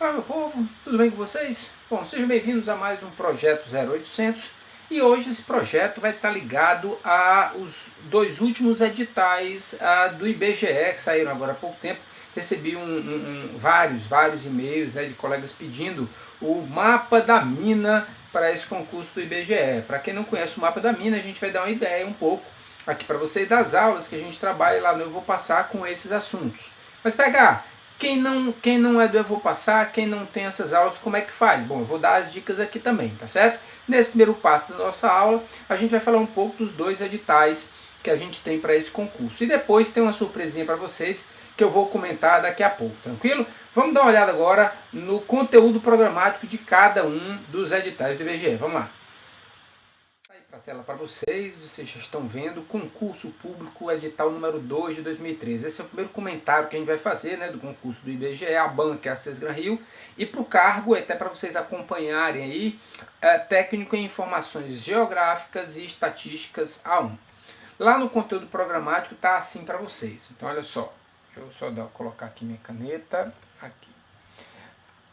Fala, meu povo, tudo bem com vocês? Bom, sejam bem-vindos a mais um Projeto 0800 e hoje esse projeto vai estar ligado aos dois últimos editais do IBGE que saíram agora há pouco tempo. Recebi vários e-mails, de colegas pedindo o mapa da mina para esse concurso do IBGE. Para quem não conhece o mapa da mina, a gente vai dar uma ideia um pouco aqui para vocês das aulas que a gente trabalha lá no Eu Vou Passar com esses assuntos. Mas pegar... Quem não é do Eu Vou Passar, quem não tem essas aulas, como é que faz? Bom, eu vou dar as dicas aqui também, tá certo? Nesse primeiro passo da nossa aula, a gente vai falar um pouco dos dois editais que a gente tem para esse concurso. E depois tem uma surpresinha para vocês que eu vou comentar daqui a pouco, tranquilo? Vamos dar uma olhada agora no conteúdo programático de cada um dos editais do IBGE. Vamos lá. A tela para vocês já estão vendo concurso público edital número 2 de 2013. Esse é o primeiro comentário que a gente vai fazer, do concurso do IBGE, a banca é a Sesgran Rio, e para o cargo, até para vocês acompanharem aí, técnico em informações geográficas e estatísticas A1. Lá no conteúdo programático está assim para vocês. Então olha só, deixa eu só colocar aqui minha caneta, aqui.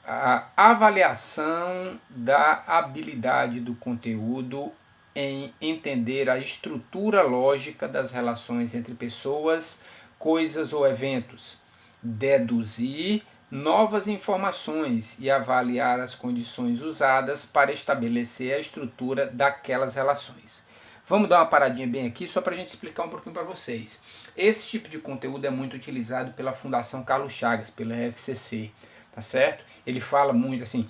A avaliação da habilidade do conteúdo em entender a estrutura lógica das relações entre pessoas, coisas ou eventos, deduzir novas informações e avaliar as condições usadas para estabelecer a estrutura daquelas relações. Vamos dar uma paradinha bem aqui só para a gente explicar um pouquinho para vocês. Esse tipo de conteúdo é muito utilizado pela Fundação Carlos Chagas, pela FCC. Tá certo? Ele fala muito assim,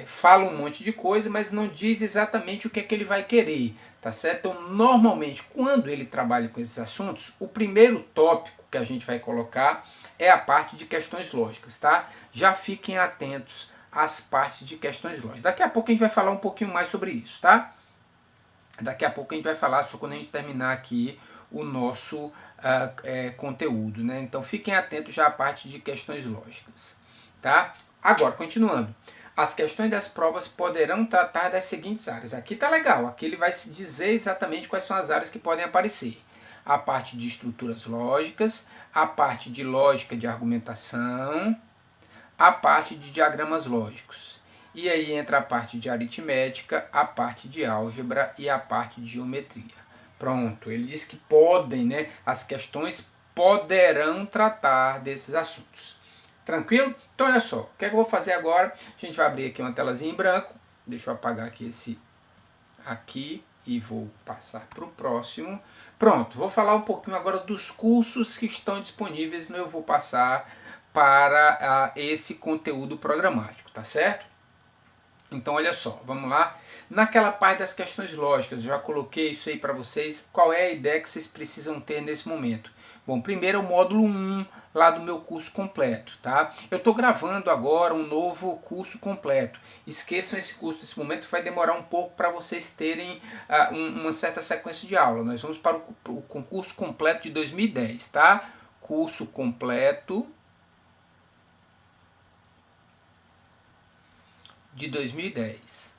fala um monte de coisa, mas não diz exatamente o que é que ele vai querer, tá certo? Então, normalmente, quando ele trabalha com esses assuntos, o primeiro tópico que a gente vai colocar é a parte de questões lógicas, tá? Já fiquem atentos às partes de questões lógicas. Daqui a pouco a gente vai falar um pouquinho mais sobre isso, tá? Daqui a pouco a gente vai falar só quando a gente terminar aqui o nosso conteúdo, né? Então, fiquem atentos já à parte de questões lógicas. Tá? Agora, continuando. As questões das provas poderão tratar das seguintes áreas. Aqui tá legal, aqui ele vai se dizer exatamente quais são as áreas que podem aparecer. A parte de estruturas lógicas, a parte de lógica de argumentação, a parte de diagramas lógicos. E aí entra a parte de aritmética, a parte de álgebra e a parte de geometria. Pronto, ele diz que podem, as questões poderão tratar desses assuntos. Tranquilo? Então olha só, o que é que eu vou fazer agora? A gente vai abrir aqui uma telazinha em branco. Deixa eu apagar aqui esse aqui e vou passar para o próximo. Pronto, vou falar um pouquinho agora dos cursos que estão disponíveis no Eu Vou Passar para esse conteúdo programático, tá certo? Então olha só, vamos lá. Naquela parte das questões lógicas, eu já coloquei isso aí para vocês. Qual é a ideia que vocês precisam ter nesse momento? Bom, primeiro é o módulo 1 lá do meu curso completo, tá? Eu estou gravando agora um novo curso completo. Esqueçam esse curso nesse momento, vai demorar um pouco para vocês terem uma certa sequência de aula. Nós vamos para o concurso completo de 2010, tá? Curso completo de 2010,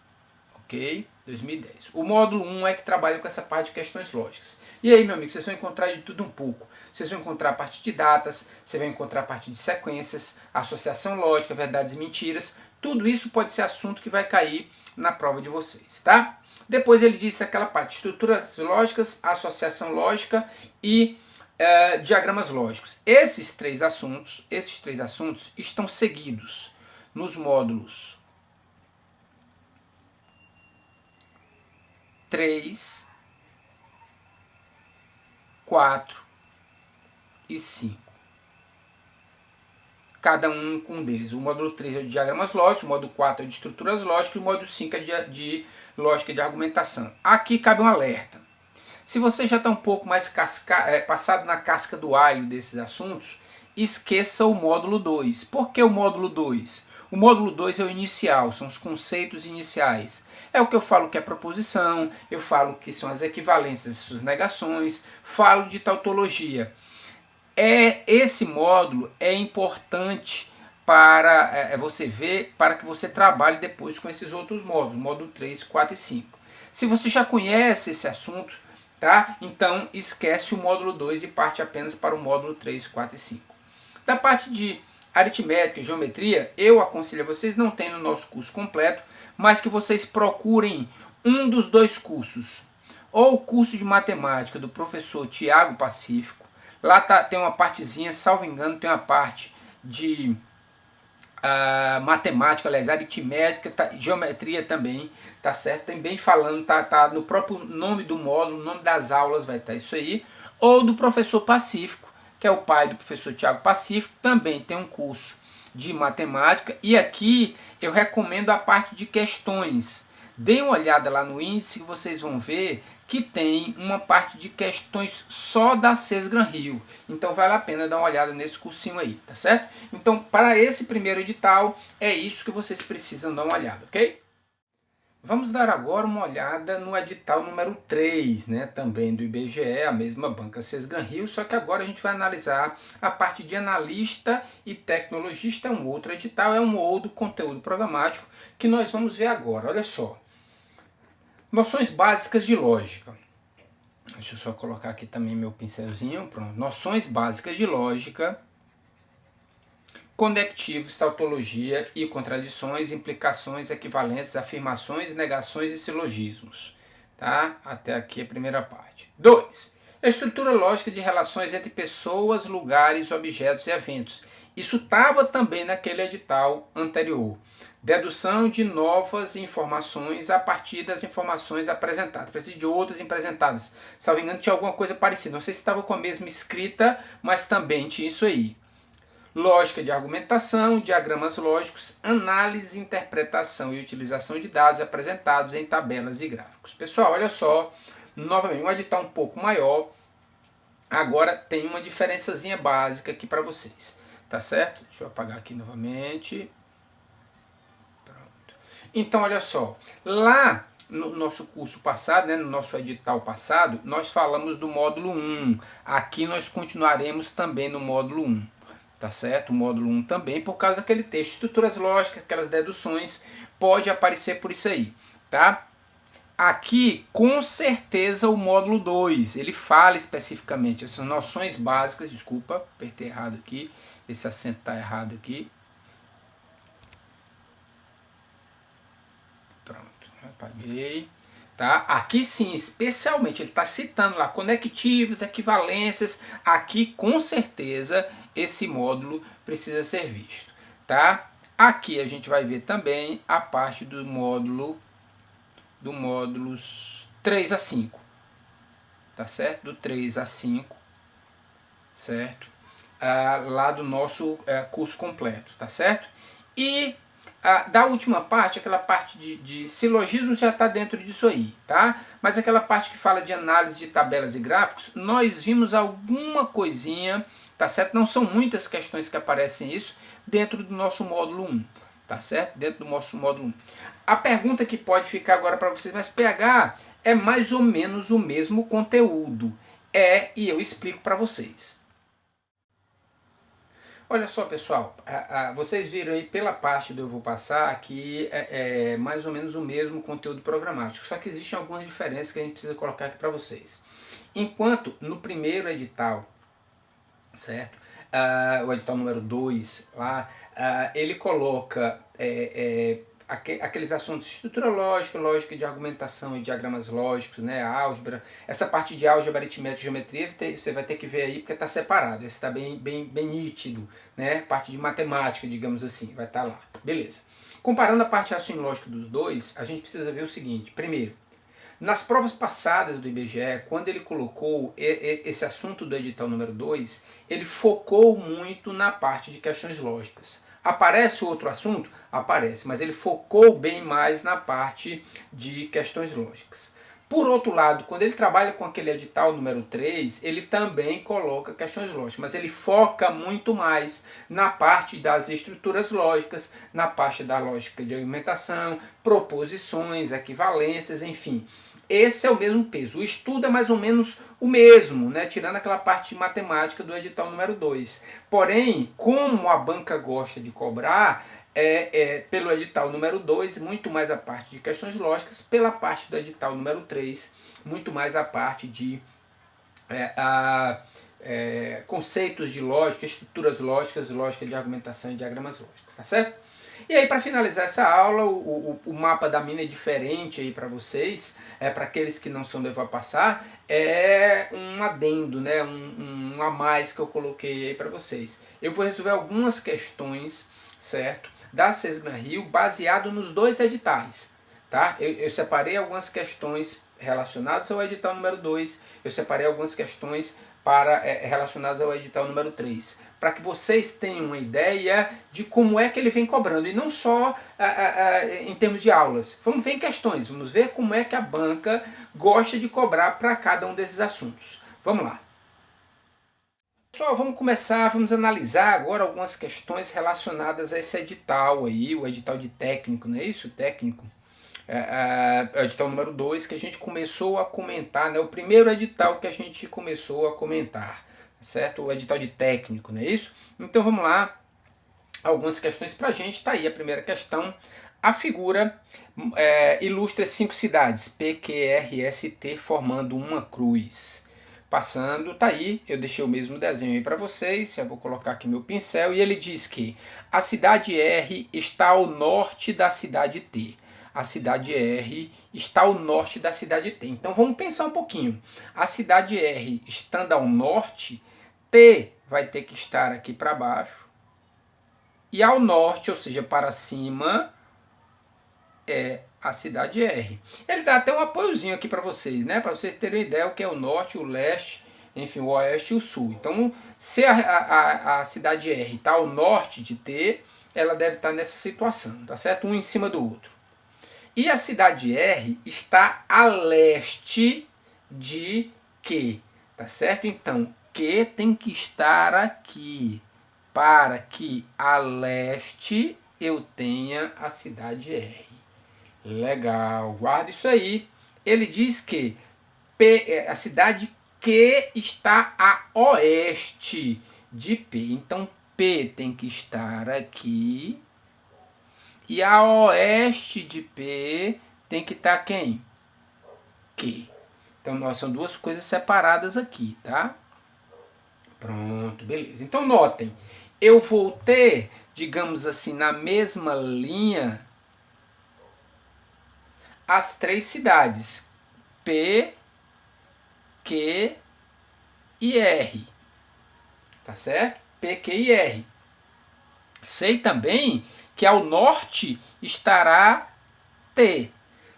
ok? 2010. O módulo 1 é que trabalha com essa parte de questões lógicas. E aí, meu amigo, vocês vão encontrar de tudo um pouco. Vocês vão encontrar a parte de datas, você vai encontrar a parte de sequências, associação lógica, verdades e mentiras. Tudo isso pode ser assunto que vai cair na prova de vocês, tá? Depois ele disse aquela parte de estruturas lógicas, associação lógica e diagramas lógicos. Esses três assuntos estão seguidos nos módulos 3, 4 e 5. Cada um com um deles. O módulo 3 é de diagramas lógicos, o módulo 4 é de estruturas lógicas e o módulo 5 é de lógica de argumentação. Aqui cabe um alerta. Se você já está um pouco mais passado na casca do alho desses assuntos, esqueça o módulo 2. Por que o módulo 2? O módulo 2 é o inicial, são os conceitos iniciais. É o que eu falo que é proposição, eu falo que são as equivalências e suas negações, falo de tautologia. Esse módulo é importante para você ver, para que você trabalhe depois com esses outros módulos, módulo 3, 4 e 5. Se você já conhece esse assunto, tá? Então esquece o módulo 2 e parte apenas para o módulo 3, 4 e 5. Da parte de aritmética e geometria, eu aconselho a vocês, não tem no nosso curso completo, mas que vocês procurem um dos dois cursos. Ou o curso de matemática do professor Tiago Pacífico. Lá tem uma partezinha, salvo engano, tem uma parte de matemática, aliás, aritmética, geometria também, tá certo? Tem bem falando, tá no próprio nome do módulo, no nome das aulas vai estar isso aí. Ou do professor Pacífico, que é o pai do professor Tiago Pacífico, também tem um curso de matemática. E aqui eu recomendo a parte de questões. Deem uma olhada lá no índice que vocês vão ver que tem uma parte de questões só da Cesgran Rio. Então vale a pena dar uma olhada nesse cursinho aí, tá certo? Então para esse primeiro edital é isso que vocês precisam dar uma olhada, ok? Vamos dar agora uma olhada no edital número 3, né, também do IBGE, a mesma banca Cesgran Rio, só que agora a gente vai analisar a parte de analista e tecnologista, é um outro edital, é um outro conteúdo programático que nós vamos ver agora. Olha só, noções básicas de lógica. Deixa eu só colocar aqui também meu pincelzinho, pronto. Noções básicas de lógica, conectivos, tautologia e contradições, implicações, equivalências, afirmações, negações e silogismos. Tá? Até aqui a primeira parte. 2. Estrutura lógica de relações entre pessoas, lugares, objetos e eventos. Isso estava também naquele edital anterior. Dedução de novas informações a partir das informações apresentadas. Precisa de outras apresentadas. Salvo engano, tinha alguma coisa parecida. Não sei se estava com a mesma escrita, mas também tinha isso aí. Lógica de argumentação, diagramas lógicos, análise, interpretação e utilização de dados apresentados em tabelas e gráficos. Pessoal, olha só, novamente, um edital um pouco maior, agora tem uma diferençazinha básica aqui para vocês, tá certo? Deixa eu apagar aqui novamente. Pronto. Então, olha só, lá no nosso curso passado, né, no nosso edital passado, nós falamos do módulo 1, aqui nós continuaremos também no módulo 1. Tá certo? O módulo 1 também, por causa daquele texto, estruturas lógicas, aquelas deduções, pode aparecer por isso aí, tá? Aqui, com certeza, o módulo 2, ele fala especificamente essas noções básicas, desculpa, apertei errado aqui, esse acento está errado aqui. Pronto, apaguei. Tá? Aqui sim, especialmente, ele está citando lá conectivos, equivalências, aqui com certeza esse módulo precisa ser visto. Tá? Aqui a gente vai ver também a parte do módulos 3 a 5. Tá certo? Do 3 a 5, certo? Lá do nosso curso completo, tá certo? E da última parte, aquela parte de silogismo já está dentro disso aí, tá? Mas aquela parte que fala de análise de tabelas e gráficos, nós vimos alguma coisinha, tá certo? Não são muitas questões que aparecem isso dentro do nosso módulo 1, tá certo? Dentro do nosso módulo 1. A pergunta que pode ficar agora para vocês, mas PH, é mais ou menos o mesmo conteúdo. E eu explico para vocês. Olha só, pessoal, vocês viram aí pela parte do eu vou passar que é mais ou menos o mesmo conteúdo programático, só que existem algumas diferenças que a gente precisa colocar aqui para vocês. Enquanto no primeiro edital, certo? O edital número 2, lá, ele coloca aqueles assuntos de estrutura lógica, lógica de argumentação e diagramas lógicos, né, álgebra, essa parte de álgebra, aritmética e geometria, você vai ter que ver aí porque está separado, esse está bem nítido, né, parte de matemática, digamos assim, vai estar lá, beleza. Comparando a parte de raciocínio lógico dos dois, a gente precisa ver o seguinte, primeiro, nas provas passadas do IBGE, quando ele colocou esse assunto do edital número 2, ele focou muito na parte de questões lógicas. Aparece outro assunto? Aparece, mas ele focou bem mais na parte de questões lógicas. Por outro lado, quando ele trabalha com aquele edital número 3, ele também coloca questões lógicas, mas ele foca muito mais na parte das estruturas lógicas, na parte da lógica de argumentação, proposições, equivalências, enfim. Esse é o mesmo peso. O estudo é mais ou menos o mesmo, né? Tirando aquela parte de matemática do edital número 2. Porém, como a banca gosta de cobrar, pelo edital número 2, muito mais a parte de questões lógicas, pela parte do edital número 3, muito mais a parte de conceitos de lógica, estruturas lógicas, lógica de argumentação e diagramas lógicos, tá certo? E aí, para finalizar essa aula, o mapa da mina é diferente aí para vocês, para aqueles que não são do Evo a Passar, é um adendo, né, um a mais que eu coloquei aí para vocês. Eu vou resolver algumas questões, certo, da Sesgran Rio, baseado nos dois editais, tá? Eu separei algumas questões relacionadas ao edital número 2, eu separei algumas questões relacionadas ao edital número 3, para que vocês tenham uma ideia de como é que ele vem cobrando, e não só em termos de aulas. Vamos ver em questões, vamos ver como é que a banca gosta de cobrar para cada um desses assuntos. Vamos lá. Pessoal, vamos analisar agora algumas questões relacionadas a esse edital aí, o edital de técnico, não é isso? Técnico. O edital número 2 que a gente começou a comentar, né? O primeiro edital que a gente começou a comentar, certo? O edital de técnico, não é isso? Então vamos lá, algumas questões para a gente. Está aí a primeira questão. A figura ilustra 5 cidades, P, Q, R, S e T, formando uma cruz. Passando, tá aí, eu deixei o mesmo desenho aí para vocês, já vou colocar aqui meu pincel, e ele diz que a cidade R está ao norte da cidade T. A cidade R está ao norte da cidade T. Então vamos pensar um pouquinho. A cidade R estando ao norte, T vai ter que estar aqui para baixo. E ao norte, ou seja, para cima, é a cidade R. Ele dá até um apoiozinho aqui para vocês, né? Para vocês terem ideia o que é o norte, o leste, enfim, o oeste e o sul. Então, se a cidade R está ao norte de T, ela deve estar nessa situação, tá certo? Um em cima do outro. E a cidade R está a leste de Q, tá certo? Então, Q tem que estar aqui, para que a leste eu tenha a cidade R. Legal, guarda isso aí. Ele diz que a cidade Q está a oeste de P. Então, P tem que estar aqui. E a oeste de P tem que estar quem? Q. Então, são duas coisas separadas aqui, tá? Pronto, beleza. Então, notem. Eu vou ter, digamos assim, na mesma linha, as 3 cidades. P, Q e R. Tá certo? P, Q e R. Sei também que ao norte estará T.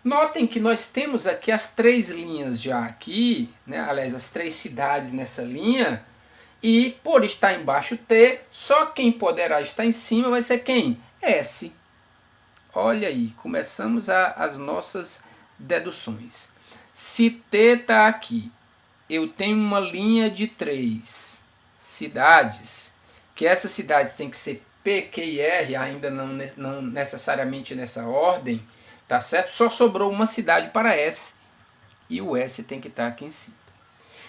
Notem que nós temos aqui as 3 linhas já aqui, né? Aliás, as 3 cidades nessa linha, e por estar embaixo T, só quem poderá estar em cima vai ser quem? S. Olha aí, começamos as nossas deduções. Se T está aqui, eu tenho uma linha de 3 cidades, que essas cidades têm que ser P, Q e R, ainda não necessariamente nessa ordem, tá certo? Só sobrou uma cidade para S, e o S tem que estar aqui em cima.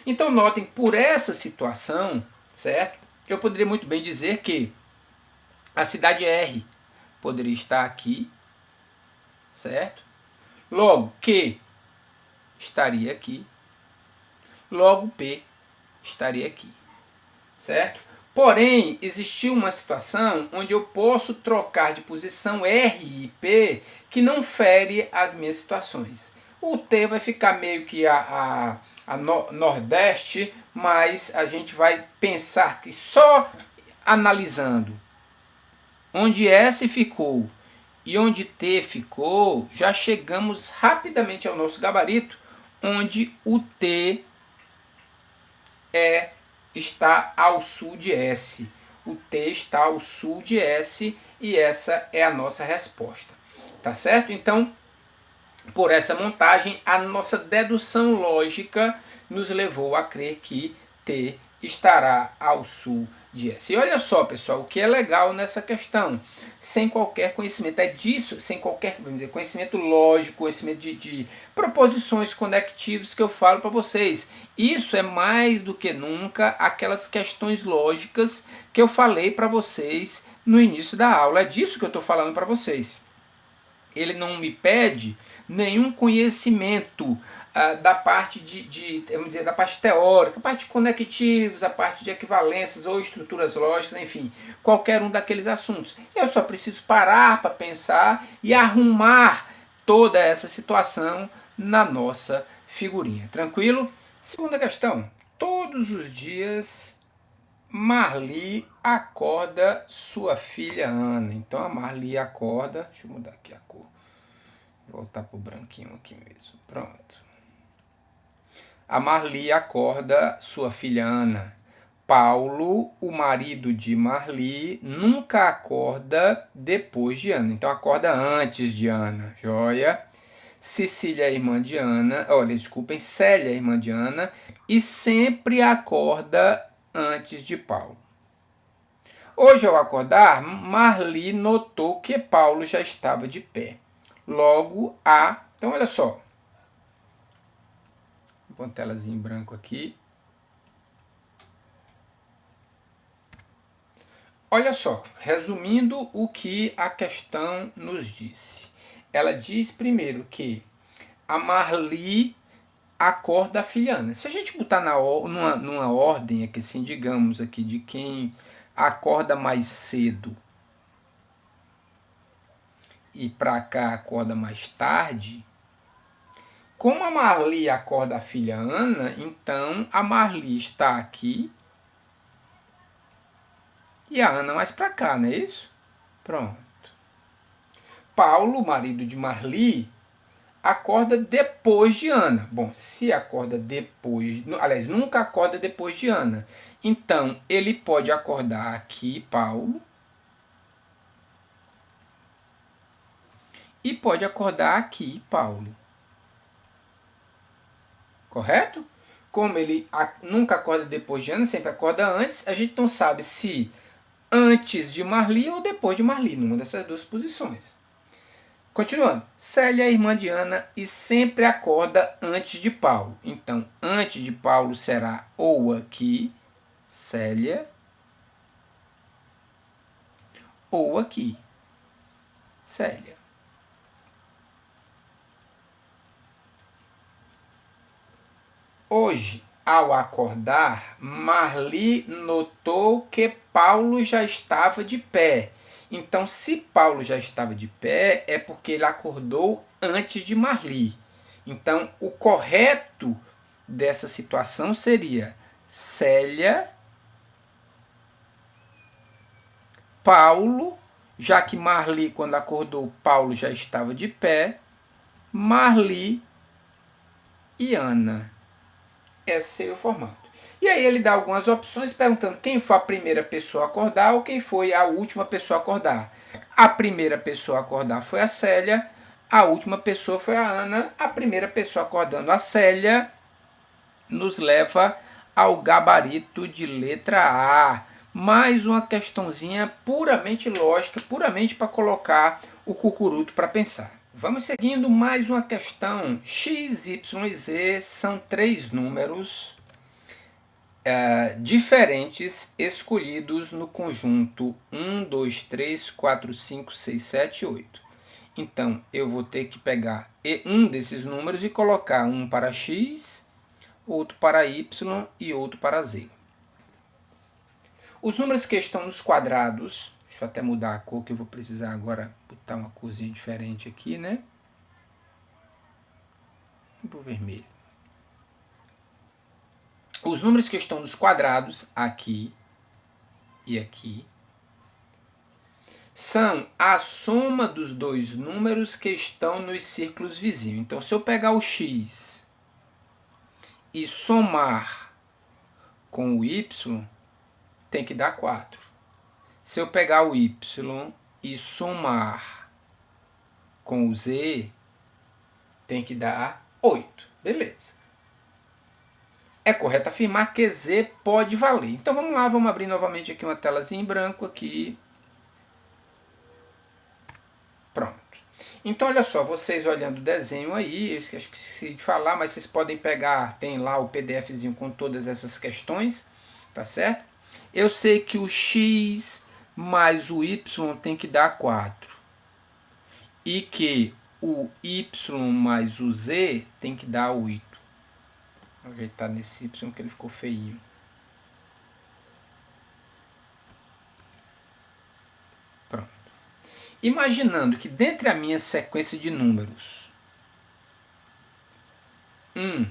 Então notem, por essa situação, certo? Eu poderia muito bem dizer que a cidade R poderia estar aqui, certo? Logo, Q estaria aqui, logo P estaria aqui, certo? Porém, existiu uma situação onde eu posso trocar de posição R e P que não fere as minhas situações. O T vai ficar meio que a nordeste, mas a gente vai pensar que só analisando onde S ficou e onde T ficou, já chegamos rapidamente ao nosso gabarito, onde o T está ao sul de S. O T está ao sul de S e essa é a nossa resposta. Tá certo? Então, por essa montagem, a nossa dedução lógica nos levou a crer que T estará ao sul de S. E olha só, pessoal, o que é legal nessa questão, sem qualquer conhecimento, é disso, sem qualquer, vamos dizer, conhecimento lógico, conhecimento de proposições conectivas que eu falo para vocês. Isso é mais do que nunca aquelas questões lógicas que eu falei para vocês no início da aula. É disso que eu estou falando para vocês. Ele não me pede nenhum conhecimento da parte vamos dizer, da parte teórica, a parte de conectivos, a parte de equivalências ou estruturas lógicas, enfim, qualquer um daqueles assuntos. Eu só preciso parar para pensar e arrumar toda essa situação na nossa figurinha. Tranquilo? Segunda questão. Todos os dias Marli acorda sua filha Ana. Então a Marli acorda. Deixa eu mudar aqui a cor. Vou voltar para o branquinho aqui mesmo. Pronto. A Marli acorda sua filha Ana. Paulo, o marido de Marli, nunca acorda depois de Ana. Então acorda antes de Ana. Joia? Cecília é irmã de Ana. Olha, desculpem, Célia é irmã de Ana. E sempre acorda antes de Paulo. Hoje, ao acordar, Marli notou que Paulo já estava de pé. Logo, Então, olha só. Vou pôr uma telazinha em branco aqui. Olha só, resumindo o que a questão nos disse. Ela diz primeiro que a Marli acorda a filha Ana. Se a gente botar numa ordem aqui, assim, digamos aqui, de quem acorda mais cedo e para cá acorda mais tarde, como a Marli acorda a filha Ana, então a Marli está aqui e a Ana mais para cá, não é isso? Pronto. Paulo, marido de Marli, acorda depois de Ana. Bom, se acorda depois... Aliás, nunca acorda depois de Ana. Então, ele pode acordar aqui, Paulo. E pode acordar aqui, Paulo. Correto? Como ele nunca acorda depois de Ana, sempre acorda antes, a gente não sabe se antes de Marli ou depois de Marli, numa dessas duas posições. Continuando. Célia é irmã de Ana e sempre acorda antes de Paulo. Então, antes de Paulo será ou aqui, Célia, ou aqui, Célia. Hoje, ao acordar, Marli notou que Paulo já estava de pé. Então, se Paulo já estava de pé, é porque ele acordou antes de Marli. Então, o correto dessa situação seria Célia, Paulo, já que Marli, quando acordou, Paulo já estava de pé, Marli e Ana. Esse seria o formato. E aí ele dá algumas opções perguntando quem foi a primeira pessoa a acordar ou quem foi a última pessoa a acordar. A primeira pessoa a acordar foi a Célia, a última pessoa foi a Ana. A primeira pessoa acordando a Célia nos leva ao gabarito de letra A. Mais uma questãozinha puramente lógica, puramente para colocar o cucuruto para pensar. Vamos seguindo, mais uma questão. X, Y e Z são três números diferentes escolhidos no conjunto 1, 2, 3, 4, 5, 6, 7, 8. Então, eu vou ter que pegar um desses números e colocar um para X, outro para Y e outro para Z. Os números que estão nos quadrados... Deixa eu até mudar a cor, que eu vou precisar agora botar uma corzinha diferente aqui, né? Vou vermelho. Os números que estão nos quadrados, aqui e aqui, são a soma dos dois números que estão nos círculos vizinhos. Então, se eu pegar o X e somar com o Y, tem que dar 4. Se eu pegar o Y e somar com o Z, tem que dar 8. Beleza. É correto afirmar que Z pode valer. Então vamos lá, vamos abrir novamente aqui uma telazinha em branco aqui. Pronto. Então olha só, vocês olhando o desenho aí, eu esqueci de falar, mas vocês podem pegar, tem lá o PDFzinho com todas essas questões, tá certo? Eu sei que o X mais o Y tem que dar 4. E que o y mais o z tem que dar 8. Vou ajeitar nesse y que ele ficou feinho. Pronto. Imaginando que dentre a minha sequência de números 1,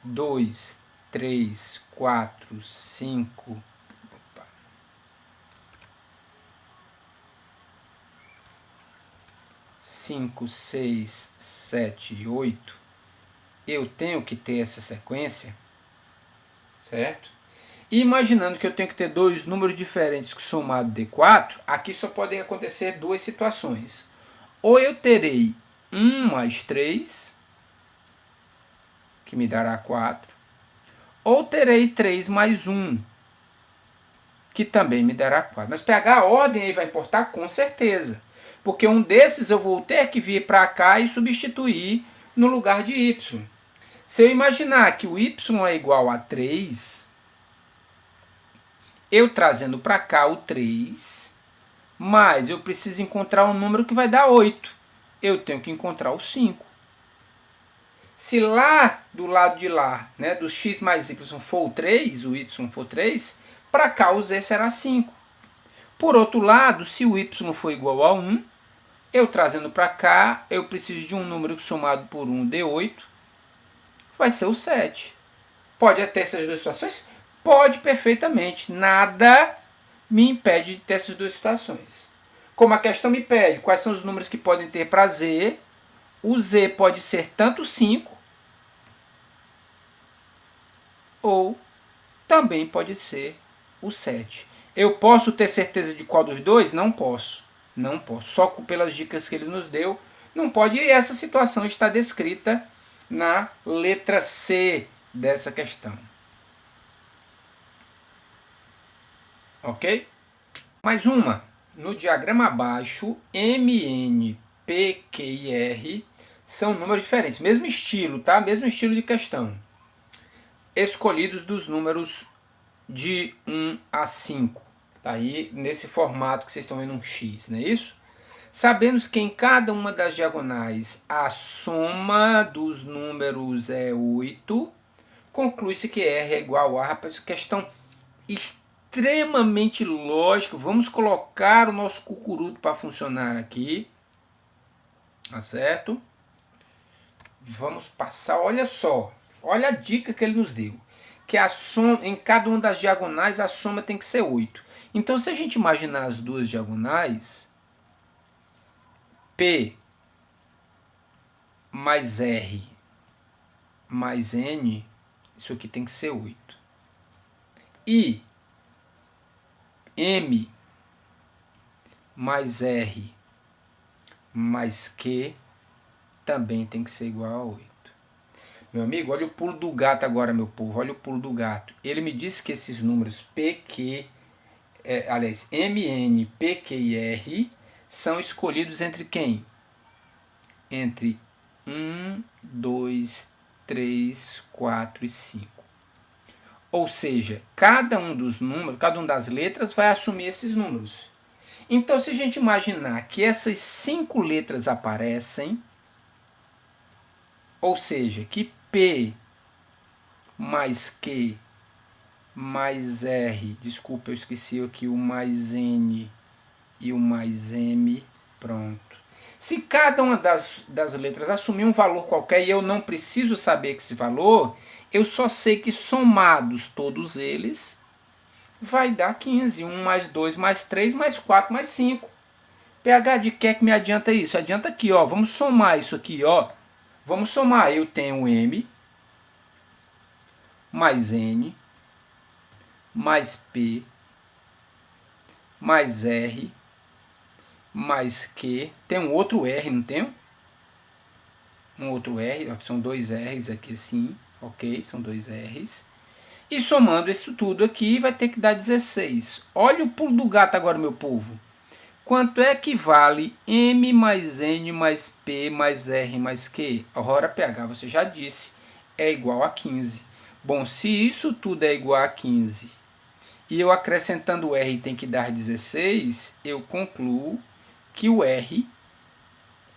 2, 3, 4, 5... 5, 6, 7 e 8, eu tenho que ter essa sequência, certo? E imaginando que eu tenho que ter dois números diferentes que somado dê 4, aqui só podem acontecer duas situações. Ou eu terei 1 mais 3, que me dará 4, ou terei 3 mais 1, que também me dará 4. Mas pegar a ordem aí vai importar com certeza, porque um desses eu vou ter que vir para cá e substituir no lugar de y. Se eu imaginar que o y é igual a 3, eu trazendo para cá o 3, mas eu preciso encontrar um número que vai dar 8. Eu tenho que encontrar o 5. Se lá do lado de lá, né, do x mais y for o 3, o y for 3, para cá o z será 5. Por outro lado, se o y for igual a 1, eu trazendo para cá, eu preciso de um número que somado por 1 dê 8, vai ser o 7. Pode ter essas duas situações? Pode perfeitamente. Nada me impede de ter essas duas situações. Como a questão me pede quais são os números que podem ter para z, o z pode ser tanto 5, ou também pode ser o 7. Eu posso ter certeza de qual dos dois? Não posso. Não posso. Só pelas dicas que ele nos deu, não pode. E essa situação está descrita na letra C dessa questão. Ok? Mais uma. No diagrama abaixo, M, N, P, Q e R são números diferentes. Mesmo estilo, tá? Mesmo estilo de questão. Escolhidos dos números de 1 a 5. Tá aí nesse formato que vocês estão vendo um X, não é isso? Sabemos que em cada uma das diagonais a soma dos números é 8, conclui-se que R é igual a... Rapaz, questão extremamente lógica. Vamos colocar o nosso cucuruto para funcionar aqui. Tá certo? Vamos passar, olha só. Olha a dica que ele nos deu. Que a soma, em cada uma das diagonais a soma tem que ser 8. Então, se a gente imaginar as duas diagonais, P mais R mais N, isso aqui tem que ser 8. E M mais R mais Q também tem que ser igual a 8. Meu amigo, olha o pulo do gato agora, meu povo. Olha o pulo do gato. Ele me disse que esses números PQ, aliás, MN, PQ e R são escolhidos entre quem? Entre 1, 2, 3, 4 e 5. Ou seja, cada um dos números, cada uma das letras vai assumir esses números. Então, se a gente imaginar que essas 5 letras aparecem, ou seja, que P mais Q mais R, desculpa, eu esqueci aqui o mais N e o mais M, pronto. Se cada uma das letras assumir um valor qualquer e eu não preciso saber esse valor, eu só sei que somados todos eles vai dar 15. 1 mais 2 mais 3 mais 4 mais 5. PH de que é que me adianta isso? Adianta aqui, ó. Vamos somar isso aqui, ó. Vamos somar. Eu tenho M mais N mais P mais R mais Q. Tem um outro R, não tem? Um outro R, ó, são dois R's aqui assim, ok? São dois R's. E somando isso tudo aqui, vai ter que dar 16. Olha o pulo do gato agora, meu povo. Quanto é que vale M mais N mais P mais R mais Q? Ora, PH, você já disse, é igual a 15. Bom, se isso tudo é igual a 15 e eu acrescentando o R tem que dar 16, eu concluo que o R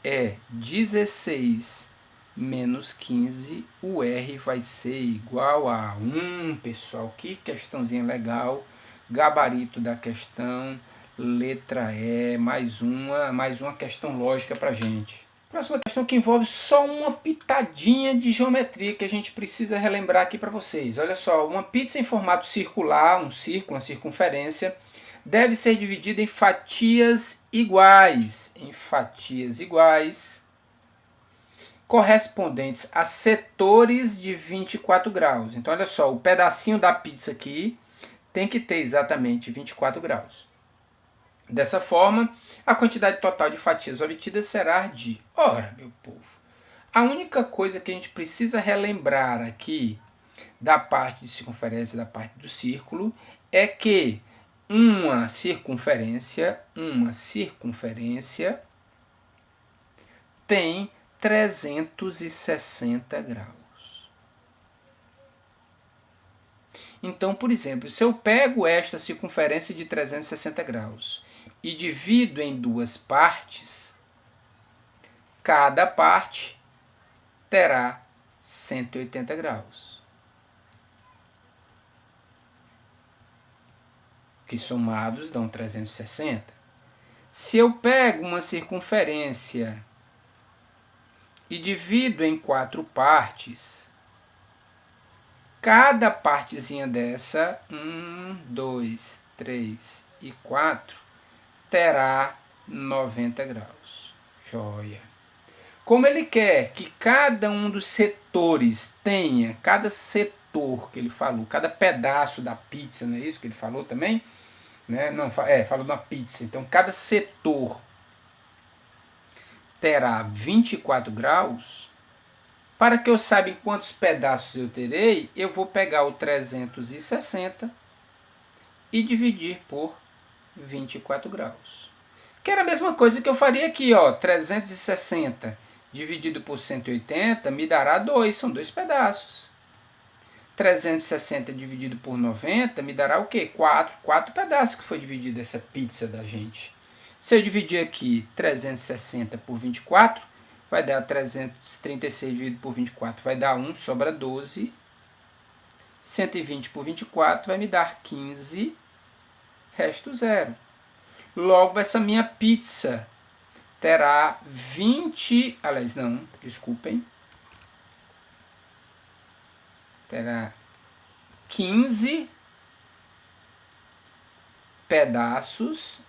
é 16 menos 15, o R vai ser igual a 1, pessoal. Que questãozinha legal. Gabarito da questão, letra E, mais uma questão lógica para gente. Próxima questão que envolve só uma pitadinha de geometria que a gente precisa relembrar aqui para vocês. Olha só, uma pizza em formato circular, um círculo, uma circunferência, deve ser dividida em fatias iguais. Correspondentes a setores de 24 graus. Então, olha só, o pedacinho da pizza aqui tem que ter exatamente 24 graus. Dessa forma, a quantidade total de fatias obtidas será de... Ora, meu povo, a única coisa que a gente precisa relembrar aqui da parte de circunferência, da parte do círculo, é que uma circunferência tem 360 graus. Então, por exemplo, se eu pego esta circunferência de 360 graus e divido em duas partes, cada parte terá 180 graus. Que somados dão 360. Se eu pego uma circunferência e divido em 4 partes, cada partezinha dessa, 1, 2, 3 e 4, terá 90 graus. Joia! Como ele quer que cada um dos setores tenha, cada setor que ele falou, cada pedaço da pizza, não é isso que ele falou também? Né? Não, falou da pizza. Então, cada setor terá 24 graus. Para que eu saiba em quantos pedaços eu terei, eu vou pegar o 360 e dividir por 24 graus. Que era a mesma coisa que eu faria aqui, ó, 360 dividido por 180 me dará 2, são 2 pedaços. 360 dividido por 90 me dará o quê? 4 pedaços que foi dividido essa pizza da gente. Se eu dividir aqui 360 por 24, vai dar 336 dividido por 24, vai dar 1, sobra 12. 120 por 24 vai me dar 15, resto 0. Logo, essa minha pizza terá 20, aliás, não, desculpem, terá 15 pedaços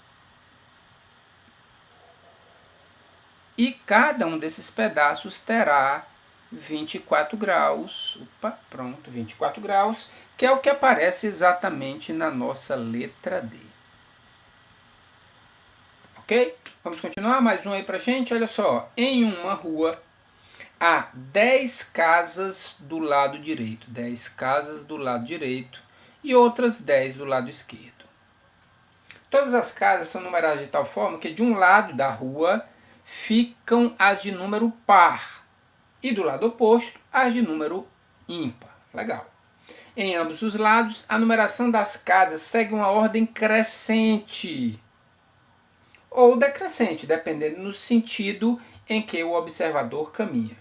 e cada um desses pedaços terá 24 graus. Opa, pronto, 24 graus, que é o que aparece exatamente na nossa letra D. Ok? Vamos continuar? Mais um aí pra gente. Olha só, em uma rua há 10 casas do lado direito. 10 casas do lado direito e outras 10 do lado esquerdo. Todas as casas são numeradas de tal forma que de um lado da rua ficam as de número par e do lado oposto as de número ímpar. Legal. Em ambos os lados, a numeração das casas segue uma ordem crescente ou decrescente, dependendo do sentido em que o observador caminha.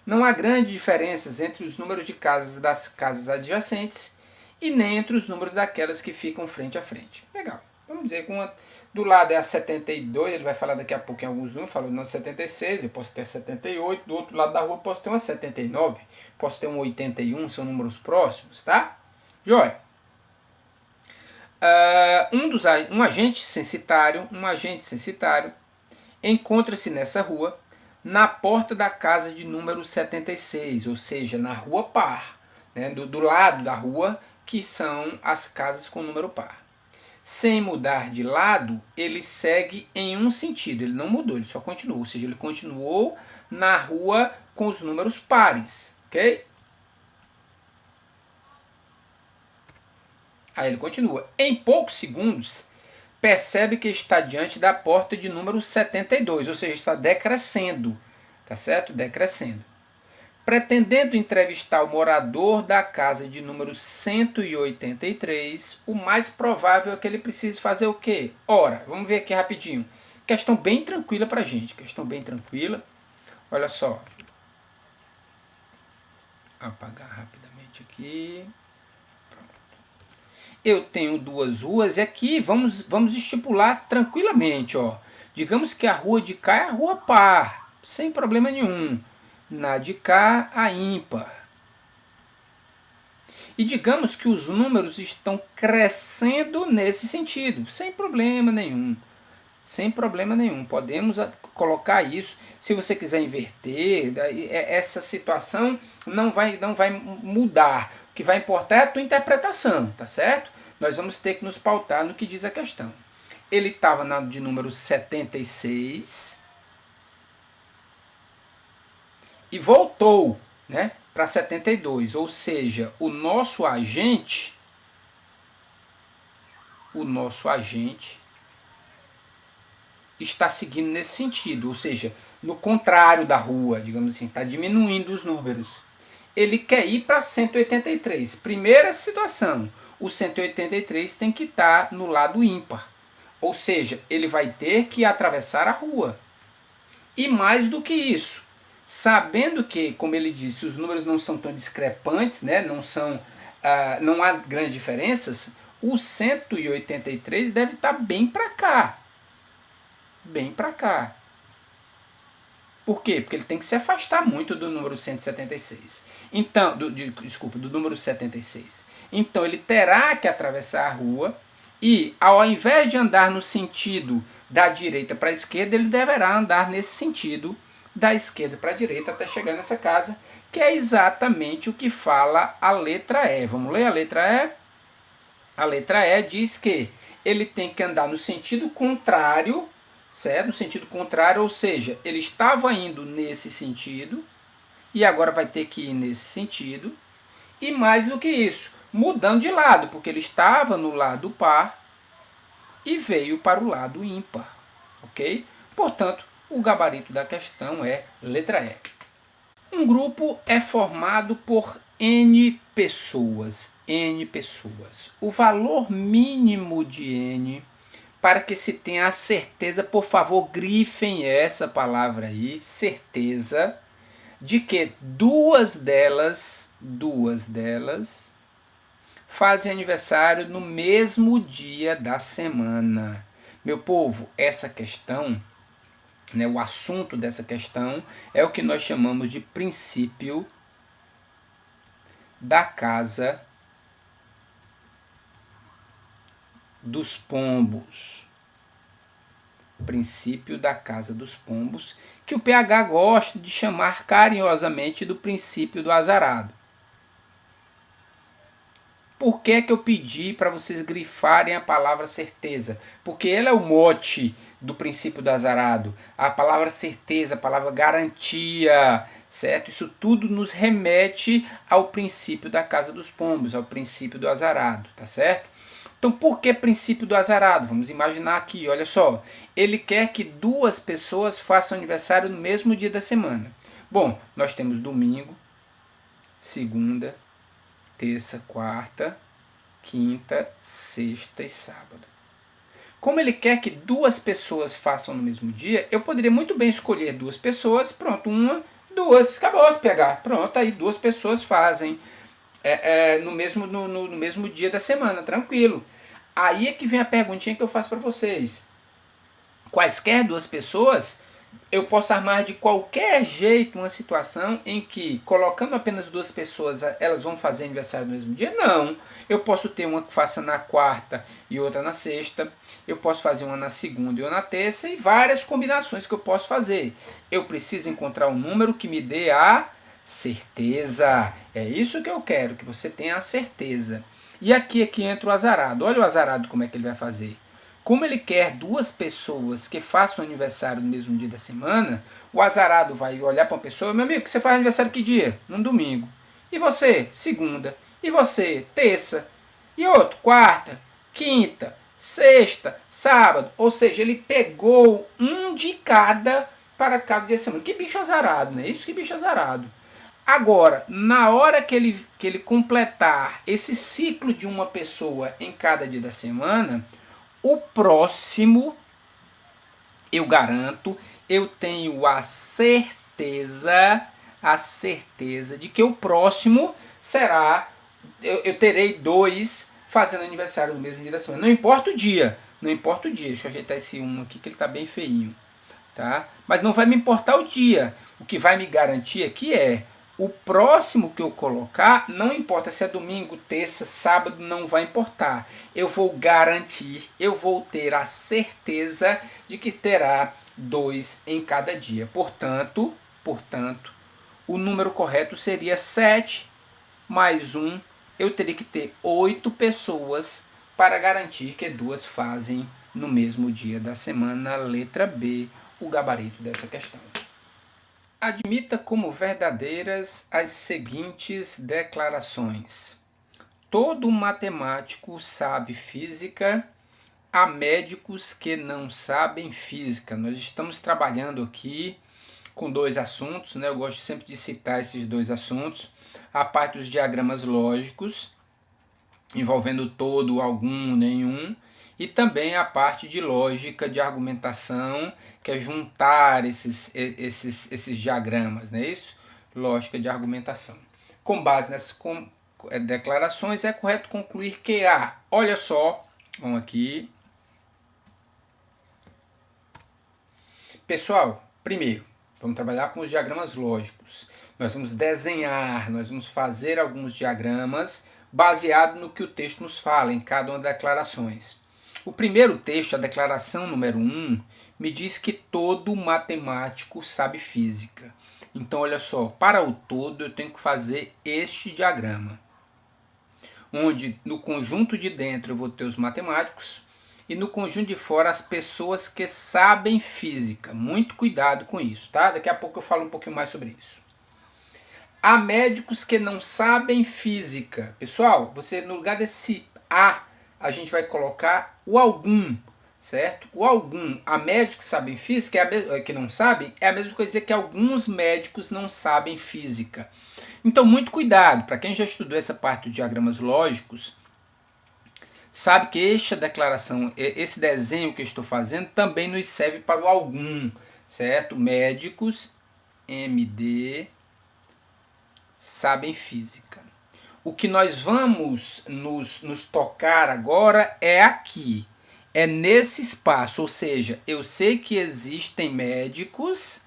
Não há grandes diferenças entre os números de casas das casas adjacentes e nem entre os números daquelas que ficam frente a frente. Legal. Vamos dizer que uma do lado é a 72, ele vai falar daqui a pouco em alguns números, falou não 76, eu posso ter 78, do outro lado da rua eu posso ter uma 79, posso ter um 81, são números próximos, tá? Joia. Um agente censitário encontra-se nessa rua, na porta da casa de número 76, ou seja, na rua par, né, do lado da rua, que são as casas com número par. Sem mudar de lado, ele segue em um sentido, ele não mudou, ele só continuou, ou seja, ele continuou na rua com os números pares, ok? Aí ele continua. Em poucos segundos, percebe que está diante da porta de número 72, ou seja, está decrescendo, tá certo? Decrescendo. Pretendendo entrevistar o morador da casa de número 183, o mais provável é que ele precise fazer o quê? Ora, vamos ver aqui rapidinho. Questão bem tranquila para a gente, questão bem tranquila. Olha só. Apagar rapidamente aqui. Eu tenho duas ruas e aqui vamos estipular tranquilamente, ó. Digamos que a rua de cá é a rua par, sem problema nenhum. Na de cá, a ímpar. E digamos que os números estão crescendo nesse sentido, sem problema nenhum. Sem problema nenhum. Podemos colocar isso. Se você quiser inverter, essa situação não vai mudar. O que vai importar é a tua interpretação, tá certo? Nós vamos ter que nos pautar no que diz a questão. Ele estava de número 76 e voltou, né, para 72. Ou seja, o nosso agente está seguindo nesse sentido, ou seja, no contrário da rua, digamos assim, está diminuindo os números. Ele quer ir para 183. Primeira situação, o 183 tem que estar no lado ímpar, ou seja, ele vai ter que atravessar a rua. E mais do que isso, sabendo que, como ele disse, os números não são tão discrepantes, né, não há grandes diferenças, o 183 deve estar bem para cá. Bem para cá. Por quê? Porque ele tem que se afastar muito do número 176. Então, do número 76. Então ele terá que atravessar a rua e, ao invés de andar no sentido da direita para a esquerda, ele deverá andar nesse sentido da esquerda para a direita até chegar nessa casa, que é exatamente o que fala a letra E. Vamos ler a letra E? A letra E diz que ele tem que andar no sentido contrário, certo? No sentido contrário, ou seja, ele estava indo nesse sentido e agora vai ter que ir nesse sentido. E mais do que isso, mudando de lado, porque ele estava no lado par e veio para o lado ímpar, ok? Portanto, o gabarito da questão é letra E. Um grupo é formado por N pessoas. N pessoas. O valor mínimo de N, para que se tenha a certeza, por favor, grifem essa palavra aí, certeza, de que duas delas fazem aniversário no mesmo dia da semana. Meu povo, essa questão, né, o assunto dessa questão é o que nós chamamos de princípio da casa dos pombos. Princípio da casa dos pombos, que o PH gosta de chamar carinhosamente do princípio do azarado. Por que que eu pedi para vocês grifarem a palavra certeza? Porque ela é o mote do princípio do azarado. A palavra certeza, a palavra garantia, certo? Isso tudo nos remete ao princípio da casa dos pombos, ao princípio do azarado, tá certo? Então, por que princípio do azarado? Vamos imaginar aqui, olha só. Ele quer que duas pessoas façam aniversário no mesmo dia da semana. Bom, nós temos domingo, segunda, terça, quarta, quinta, sexta e sábado. Como ele quer que duas pessoas façam no mesmo dia, eu poderia muito bem escolher duas pessoas, pronto, uma, duas, acabou se pegar. Pronto, aí duas pessoas fazem no mesmo dia da semana, tranquilo. Aí é que vem a perguntinha que eu faço para vocês. Quaisquer duas pessoas, eu posso armar de qualquer jeito uma situação em que, colocando apenas duas pessoas, elas vão fazer aniversário no mesmo dia? Não. Eu posso ter uma que faça na quarta e outra na sexta. Eu posso fazer uma na segunda e outra na terça. E várias combinações que eu posso fazer. Eu preciso encontrar um número que me dê a certeza. É isso que eu quero, que você tenha a certeza. E aqui é que entra o azarado. Olha o azarado como é que ele vai fazer. Como ele quer duas pessoas que façam aniversário no mesmo dia da semana, o azarado vai olhar para uma pessoa: meu amigo, você faz aniversário que dia? No domingo. E você? Segunda. E você? Terça. E outro? Quarta, quinta, sexta, sábado. Ou seja, ele pegou um de cada para cada dia da semana. Que bicho azarado, né? Isso, que bicho azarado. Agora, na hora que ele completar esse ciclo de uma pessoa em cada dia da semana, o próximo eu garanto, eu tenho a certeza de que o próximo será, eu terei 2 fazendo aniversário no mesmo dia da semana. Não importa o dia, deixa eu ajeitar esse 1 aqui que ele está bem feinho, tá? Mas não vai me importar o dia, o que vai me garantir aqui é o próximo que eu colocar, não importa se é domingo, terça, sábado, não vai importar. Eu vou garantir, eu vou ter a certeza de que terá 2 em cada dia. Portanto, o número correto seria 7 mais 1. Eu teria que ter 8 pessoas para garantir que 2 fazem no mesmo dia da semana. Letra B, o gabarito dessa questão. Admita como verdadeiras as seguintes declarações. Todo matemático sabe física, há médicos que não sabem física. Nós estamos trabalhando aqui com 2 assuntos, né? Eu gosto sempre de citar esses 2 assuntos. A parte dos diagramas lógicos, envolvendo todo, algum, nenhum, e também a parte de lógica de argumentação, que é juntar esses diagramas, não é isso? Lógica de argumentação. Com base nessas declarações, é correto concluir que olha só, vamos aqui. Pessoal, primeiro, vamos trabalhar com os diagramas lógicos. Nós vamos desenhar, nós vamos fazer alguns diagramas baseado no que o texto nos fala, em cada uma das declarações. O primeiro texto, a declaração número 1, me diz que todo matemático sabe física. Então, olha só, para o todo eu tenho que fazer este diagrama, onde no conjunto de dentro eu vou ter os matemáticos e no conjunto de fora as pessoas que sabem física. Muito cuidado com isso, tá? Daqui a pouco eu falo um pouquinho mais sobre isso. Há médicos que não sabem física. Pessoal, você no lugar desse a gente vai colocar o algum, certo? O algum. Há médicos que sabem física, que não sabem, é a mesma coisa que alguns médicos não sabem física. Então, muito cuidado. Para quem já estudou essa parte dos diagramas lógicos, sabe que esta declaração, esse desenho que eu estou fazendo, também nos serve para o algum, certo? Médicos, MD, sabem física. O que nós vamos nos tocar agora é aqui, é nesse espaço, ou seja, eu sei que existem médicos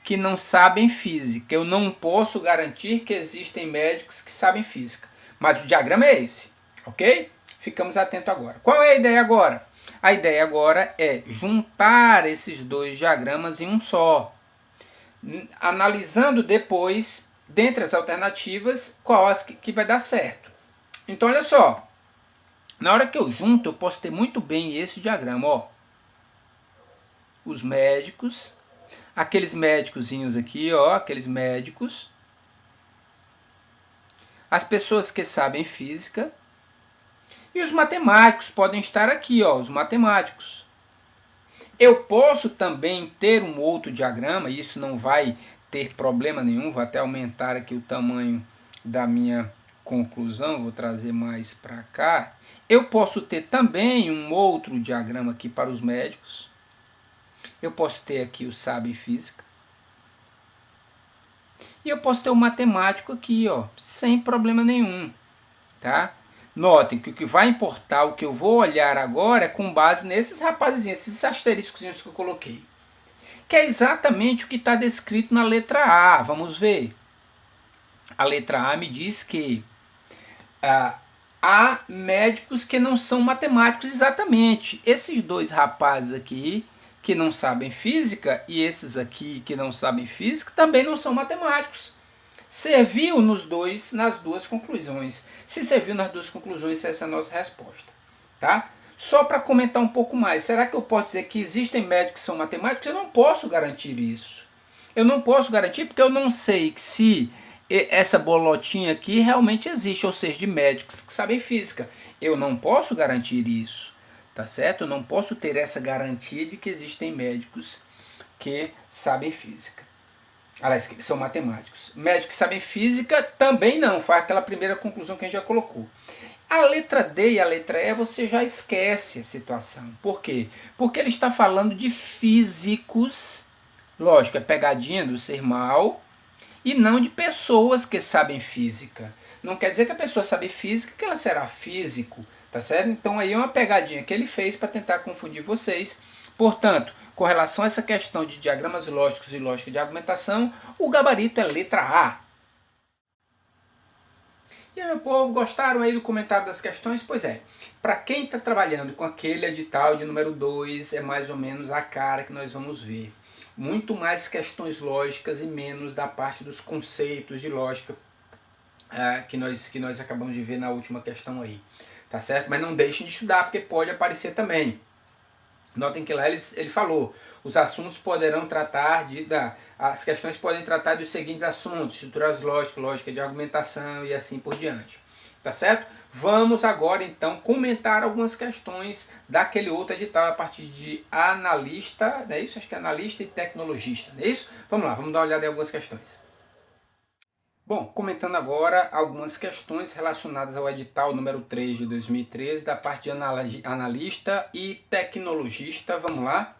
que não sabem física, eu não posso garantir que existem médicos que sabem física, mas o diagrama é esse, ok? Ficamos atentos agora. Qual é a ideia agora? A ideia agora é juntar esses 2 diagramas em um só, analisando depois, dentre as alternativas, qual que vai dar certo. Então, olha só, na hora que eu junto, eu posso ter muito bem esse diagrama, ó. Os médicos, aqueles médicozinhos aqui, ó, aqueles médicos, as pessoas que sabem física, e os matemáticos podem estar aqui, ó, os matemáticos. Eu posso também ter um outro diagrama, e isso não vai ter problema nenhum, vou até aumentar aqui o tamanho da minha conclusão, vou trazer mais para cá. Eu posso ter também um outro diagrama aqui para os médicos. Eu posso ter aqui o sabem física. E eu posso ter o matemático aqui, ó, sem problema nenhum, tá? Notem que o que vai importar, o que eu vou olhar agora é com base nesses rapazinhos, esses asteriscos que eu coloquei. Que é exatamente o que está descrito na letra A. Vamos ver. A letra A me diz que há médicos que não são matemáticos. Exatamente. Esses 2 rapazes aqui que não sabem física e esses aqui que não sabem física também não são matemáticos. Serviu nas 2 conclusões. Se serviu nas 2 conclusões, essa é a nossa resposta. Tá? Só para comentar um pouco mais, será que eu posso dizer que existem médicos que são matemáticos? Eu não posso garantir isso. Eu não posso garantir porque eu não sei se essa bolotinha aqui realmente existe, ou seja, de médicos que sabem física. Eu não posso garantir isso, tá certo? Eu não posso ter essa garantia de que existem médicos que sabem física. Aliás, que são matemáticos. Médicos que sabem física também não, foi aquela primeira conclusão que a gente já colocou. A letra D e a letra E você já esquece a situação. Por quê? Porque ele está falando de físicos, lógico, é pegadinha do ser mal, e não de pessoas que sabem física. Não quer dizer que a pessoa sabe física que ela será físico, tá certo? Então aí é uma pegadinha que ele fez para tentar confundir vocês. Portanto, com relação a essa questão de diagramas lógicos e lógica de argumentação, o gabarito é letra A. E aí, meu povo, gostaram aí do comentário das questões? Pois é, para quem está trabalhando com aquele edital de número 2, é mais ou menos a cara que nós vamos ver. Muito mais questões lógicas e menos da parte dos conceitos de lógica que nós acabamos de ver na última questão aí. Tá certo? Mas não deixem de estudar, porque pode aparecer também. Notem que lá ele falou, os assuntos poderão tratar as questões podem tratar dos seguintes assuntos: estruturas lógicas, lógica de argumentação e assim por diante. Tá certo? Vamos agora então comentar algumas questões daquele outro edital a partir de analista, não é isso? Acho que é analista e tecnologista, não é isso? Vamos lá, vamos dar uma olhada em algumas questões. Bom, comentando agora algumas questões relacionadas ao edital número 3 de 2013, da parte de analista e tecnologista. Vamos lá?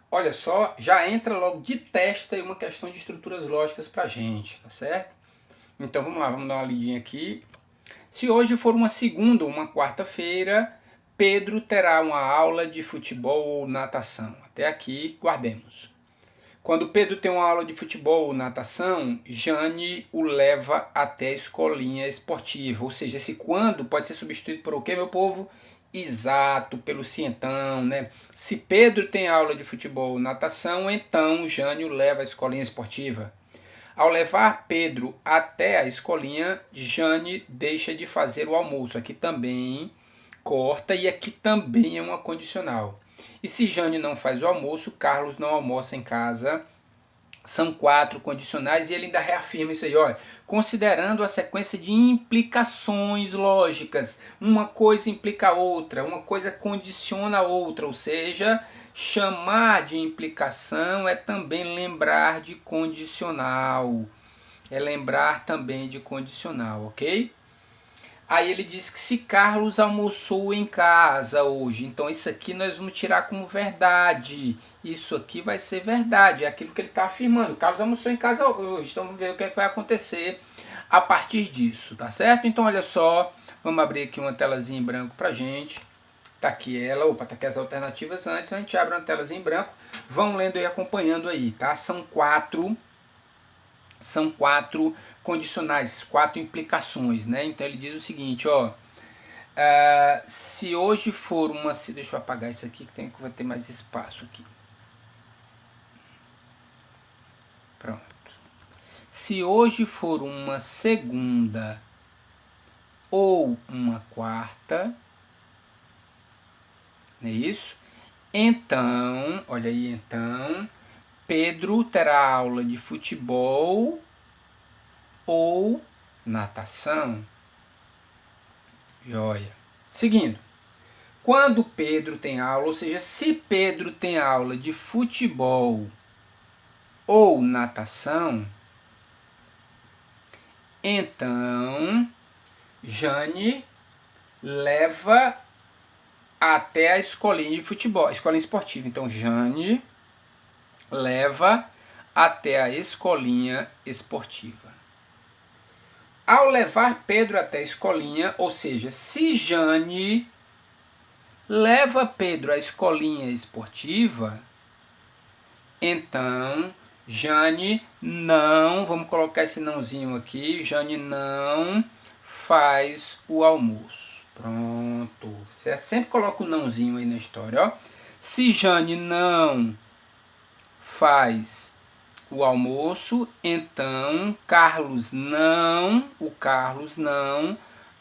Olha só, já entra logo de testa uma questão de estruturas lógicas para a gente, tá certo? Então vamos lá, vamos dar uma lidinha aqui. Se hoje for uma segunda ou uma quarta-feira, Pedro terá uma aula de futebol ou natação. Até aqui, guardemos. Quando Pedro tem uma aula de futebol ou natação, Jane o leva até a escolinha esportiva. Ou seja, esse quando pode ser substituído por o quê, meu povo? Exato, pelo se então, né? Se Pedro tem aula de futebol ou natação, então Jane o leva à escolinha esportiva. Ao levar Pedro até a escolinha, Jane deixa de fazer o almoço. Aqui também corta e aqui também é uma condicional. E se Jane não faz o almoço, Carlos não almoça em casa. São 4 condicionais e ele ainda reafirma isso aí, olha, considerando a sequência de implicações lógicas, uma coisa implica a outra, uma coisa condiciona a outra, ou seja, chamar de implicação é também lembrar de condicional, é lembrar também de condicional, ok? Aí ele diz que se Carlos almoçou em casa hoje, então isso aqui nós vamos tirar como verdade. Isso aqui vai ser verdade, é aquilo que ele está afirmando. Carlos almoçou em casa hoje, então vamos ver o que, é que vai acontecer a partir disso, tá certo? Então olha só, vamos abrir aqui uma telazinha em branco pra gente. Tá aqui ela, opa, tá aqui as alternativas antes, a gente abre uma telazinha em branco. Vão lendo e acompanhando aí, tá? São quatro condicionais, 4 implicações, né? Então ele diz o seguinte, ó, se hoje for uma, deixa eu apagar isso aqui que vai ter mais espaço aqui. Pronto. Se hoje for uma segunda ou uma quarta, não é isso? Então, olha aí, então, Pedro terá aula de futebol ou natação. Joia. Seguindo. Quando Pedro tem aula, ou seja, se Pedro tem aula de futebol ou natação, então Jane leva até a escolinha de futebol, a escolinha esportiva. Então Jane leva até a escolinha esportiva. Ao levar Pedro até a escolinha, ou seja, se Jane leva Pedro à escolinha esportiva, então Jane não, vamos colocar esse nãozinho aqui, Jane não faz o almoço. Pronto, certo? Sempre coloca o nãozinho aí na história, ó. Se Jane não faz o almoço, então o Carlos não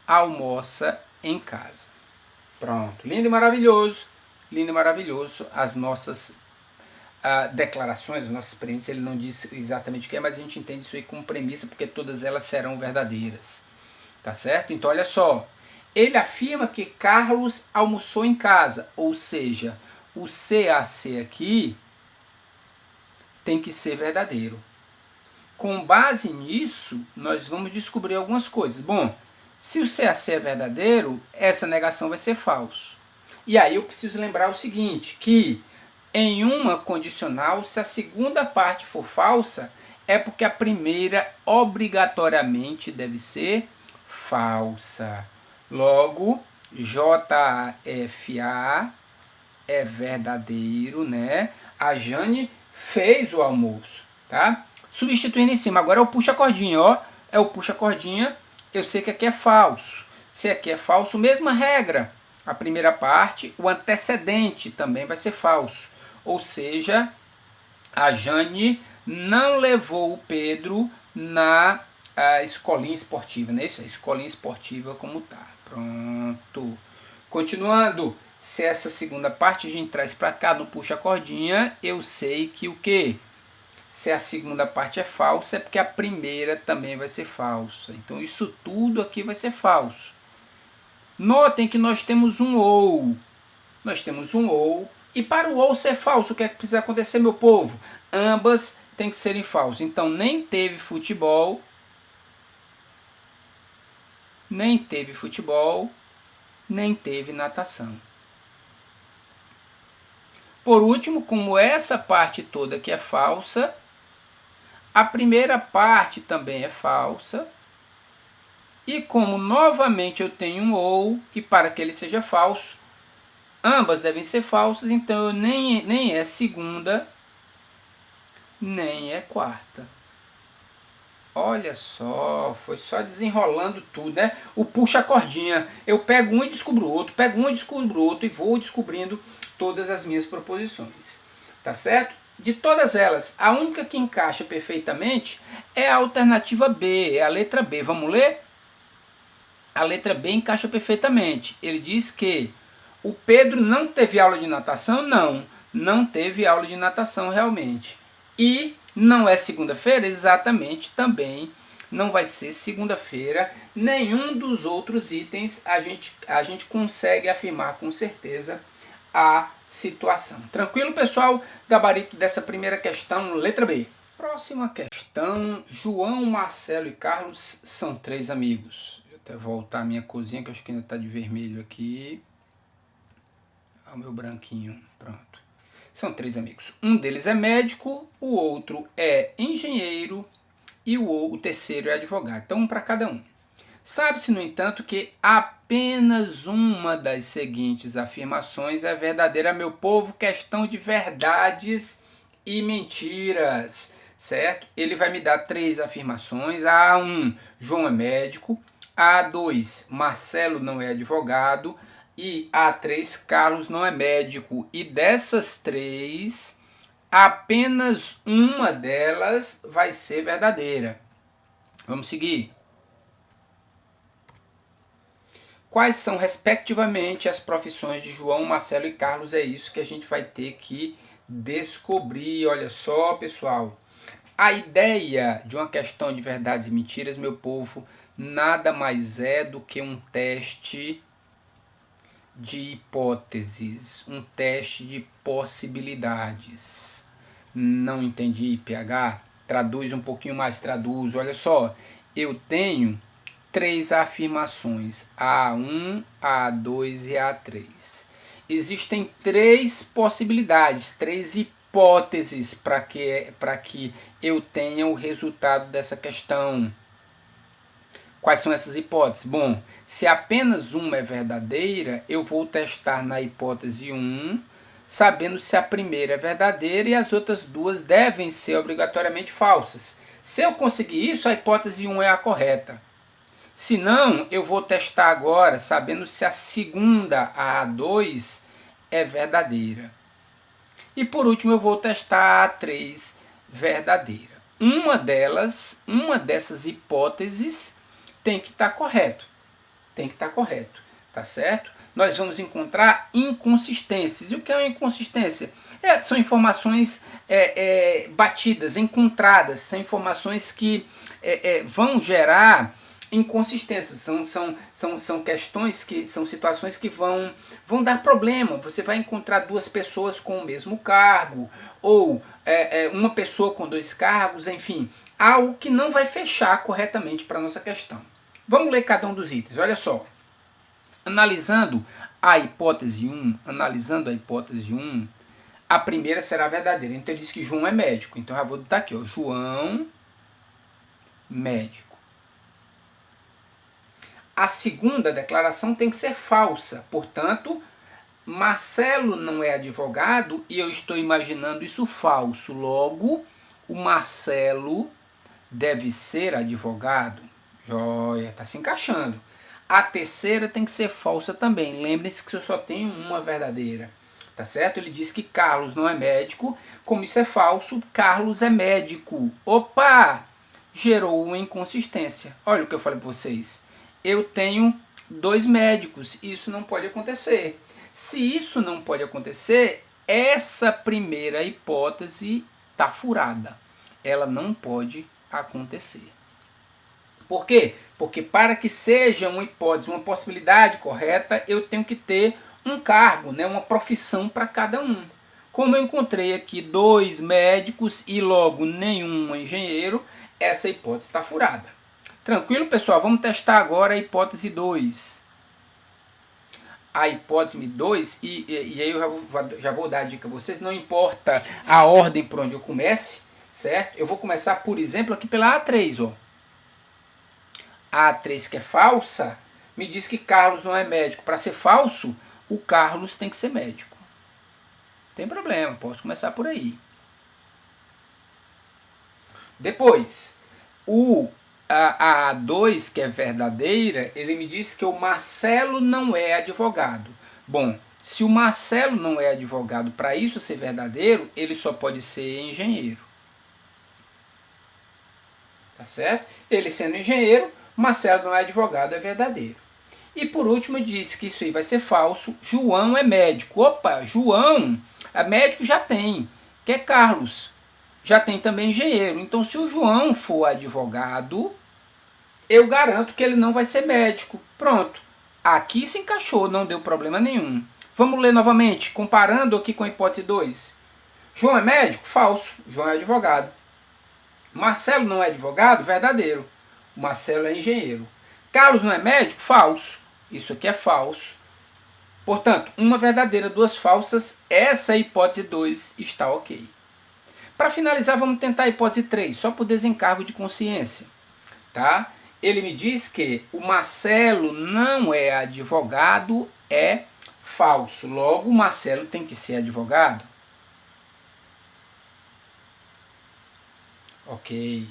almoça em casa. Pronto, lindo e maravilhoso as nossas declarações, as nossas premissas. Ele não disse exatamente o que é, mas a gente entende isso aí como premissa, porque todas elas serão verdadeiras, tá certo? Então olha só, ele afirma que Carlos almoçou em casa, ou seja, o CAC aqui tem que ser verdadeiro. Com base nisso, nós vamos descobrir algumas coisas. Bom, Se o CAC é verdadeiro, essa negação vai ser falso. E aí eu preciso lembrar o seguinte, que em uma condicional, se a segunda parte for falsa, é porque a primeira obrigatoriamente deve ser falsa. Logo, JFA é verdadeiro, né? A Jane fez o almoço, tá? Substituindo em cima, agora é o puxa-cordinha, ó. É o puxa-cordinha, eu sei que aqui é falso. Se aqui é falso, mesma regra. A primeira parte, o antecedente também vai ser falso. Ou seja, a Jane não levou o Pedro na escolinha esportiva, né? Isso, a escolinha esportiva como tá. Pronto. Continuando, se essa segunda parte a gente traz para cá no puxa cordinha, eu sei que o quê? Se a segunda parte é falsa, é porque a primeira também vai ser falsa. Então isso tudo aqui vai ser falso. Notem que nós temos um ou. Nós temos um ou. E para o ou ser falso, o que é que precisa acontecer, meu povo? Ambas têm que serem falsas. Então nem teve futebol, nem teve natação. Por último, como essa parte toda aqui é falsa, a primeira parte também é falsa. E como novamente eu tenho um ou, e para que ele seja falso, ambas devem ser falsas, então nem é segunda, nem é quarta. Olha só, foi só desenrolando tudo, né? O puxa-cordinha. Eu pego um e descubro outro, pego um e descubro outro, e vou descobrindo todas as minhas proposições. Tá certo? De todas elas, a única que encaixa perfeitamente é a alternativa B, é a letra B. Vamos ler? A letra B encaixa perfeitamente. Ele diz que o Pedro não teve aula de natação? Não teve aula de natação realmente. E não é segunda-feira? Exatamente, também não vai ser segunda-feira. Nenhum dos outros itens a gente consegue afirmar com certeza a situação. Tranquilo, pessoal? Gabarito dessa primeira questão, letra B. Próxima questão, João, Marcelo e Carlos são 3 amigos. Deixa eu até voltar a minha cozinha, que eu acho que ainda está de vermelho aqui. O meu branquinho, pronto. São 3 amigos. Um deles é médico, o outro é engenheiro e o terceiro é advogado. Então, um para cada um. Sabe-se, no entanto, que apenas uma das seguintes afirmações é verdadeira, meu povo, questão de verdades e mentiras, certo? Ele vai me dar 3 afirmações. A1, João é médico. A2, Marcelo não é advogado. E A3, Carlos não é médico. E dessas 3, apenas uma delas vai ser verdadeira. Vamos seguir. Quais são, respectivamente, as profissões de João, Marcelo e Carlos? É isso que a gente vai ter que descobrir. Olha só, pessoal. A ideia de uma questão de verdades e mentiras, meu povo, nada mais é do que um teste de hipóteses, um teste de possibilidades. Não entendi, PH? Traduz um pouquinho mais, traduz. Olha só, eu tenho 3 afirmações, A1, A2 e A3. Existem 3 possibilidades, 3 hipóteses para que eu tenha o resultado dessa questão. Quais são essas hipóteses? Bom, se apenas uma é verdadeira, eu vou testar na hipótese 1, sabendo se a primeira é verdadeira e as outras 2 devem ser obrigatoriamente falsas. Se eu conseguir isso, a hipótese 1 é a correta. Se não, eu vou testar agora, sabendo se a segunda, a A2, é verdadeira. E por último, eu vou testar a A3 verdadeira. Uma dessas hipóteses tem que estar correto. Tem que estar correto, tá certo? Nós vamos encontrar inconsistências. E o que é uma inconsistência? São informações batidas, encontradas. São informações que vão gerar inconsistências. São questões que são situações que vão dar problema. Você vai encontrar 2 pessoas com o mesmo cargo, ou uma pessoa com 2 cargos, enfim, algo que não vai fechar corretamente para a nossa questão. Vamos ler cada um dos itens, olha só. Analisando a hipótese 1, a primeira será verdadeira. Então ele diz que João é médico. Então eu já vou botar aqui, ó, João, médico. A segunda declaração tem que ser falsa. Portanto, Marcelo não é advogado e eu estou imaginando isso falso. Logo, o Marcelo deve ser advogado. Joia, está se encaixando. A terceira tem que ser falsa também. Lembre-se que eu só tenho uma verdadeira. Tá certo? Ele diz que Carlos não é médico. Como isso é falso, Carlos é médico. Opa! Gerou uma inconsistência. Olha o que eu falei para vocês. Eu tenho 2 médicos. Isso não pode acontecer. Se isso não pode acontecer, essa primeira hipótese está furada. Ela não pode acontecer. Por quê? Porque para que seja uma hipótese, uma possibilidade correta, eu tenho que ter um cargo, né, uma profissão para cada um. Como eu encontrei aqui 2 médicos e logo nenhum engenheiro, essa hipótese está furada. Tranquilo, pessoal? Vamos testar agora a hipótese 2. A hipótese 2, e aí eu já vou dar a dica a vocês, não importa a ordem por onde eu comece, certo? Eu vou começar, por exemplo, aqui pela A3, ó. A A3, que é falsa, me diz que Carlos não é médico. Para ser falso, o Carlos tem que ser médico. Não tem problema, posso começar por aí. Depois, a A2, que é verdadeira, ele me diz que o Marcelo não é advogado. Bom, se o Marcelo não é advogado, para isso ser verdadeiro, ele só pode ser engenheiro. Tá certo? Ele sendo engenheiro, Marcelo não é advogado, é verdadeiro. E por último diz que isso aí vai ser falso, João é médico. Opa, João, médico já tem, que é Carlos. Já tem também engenheiro. Então se o João for advogado, eu garanto que ele não vai ser médico. Pronto. Aqui se encaixou, não deu problema nenhum. Vamos ler novamente, comparando aqui com a hipótese 2. João é médico? Falso. João é advogado. Marcelo não é advogado? Verdadeiro. Marcelo é engenheiro. Carlos não é médico? Falso. Isso aqui é falso. Portanto, uma verdadeira, 2 falsas. Essa hipótese 2 está ok. Para finalizar, vamos tentar a hipótese 3, só por desencargo de consciência. Tá? Ele me diz que o Marcelo não é advogado, é falso. Logo, o Marcelo tem que ser advogado. Ok.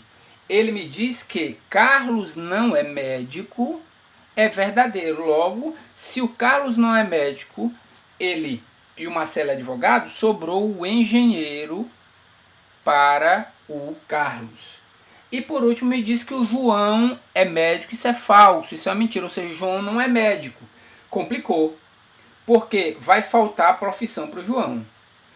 Ele me diz que Carlos não é médico, é verdadeiro. Logo, se o Carlos não é médico, ele e o Marcelo é advogado, sobrou o engenheiro para o Carlos. E por último me diz que o João é médico, isso é falso, isso é mentira, ou seja, João não é médico. Complicou, porque vai faltar a profissão para o João.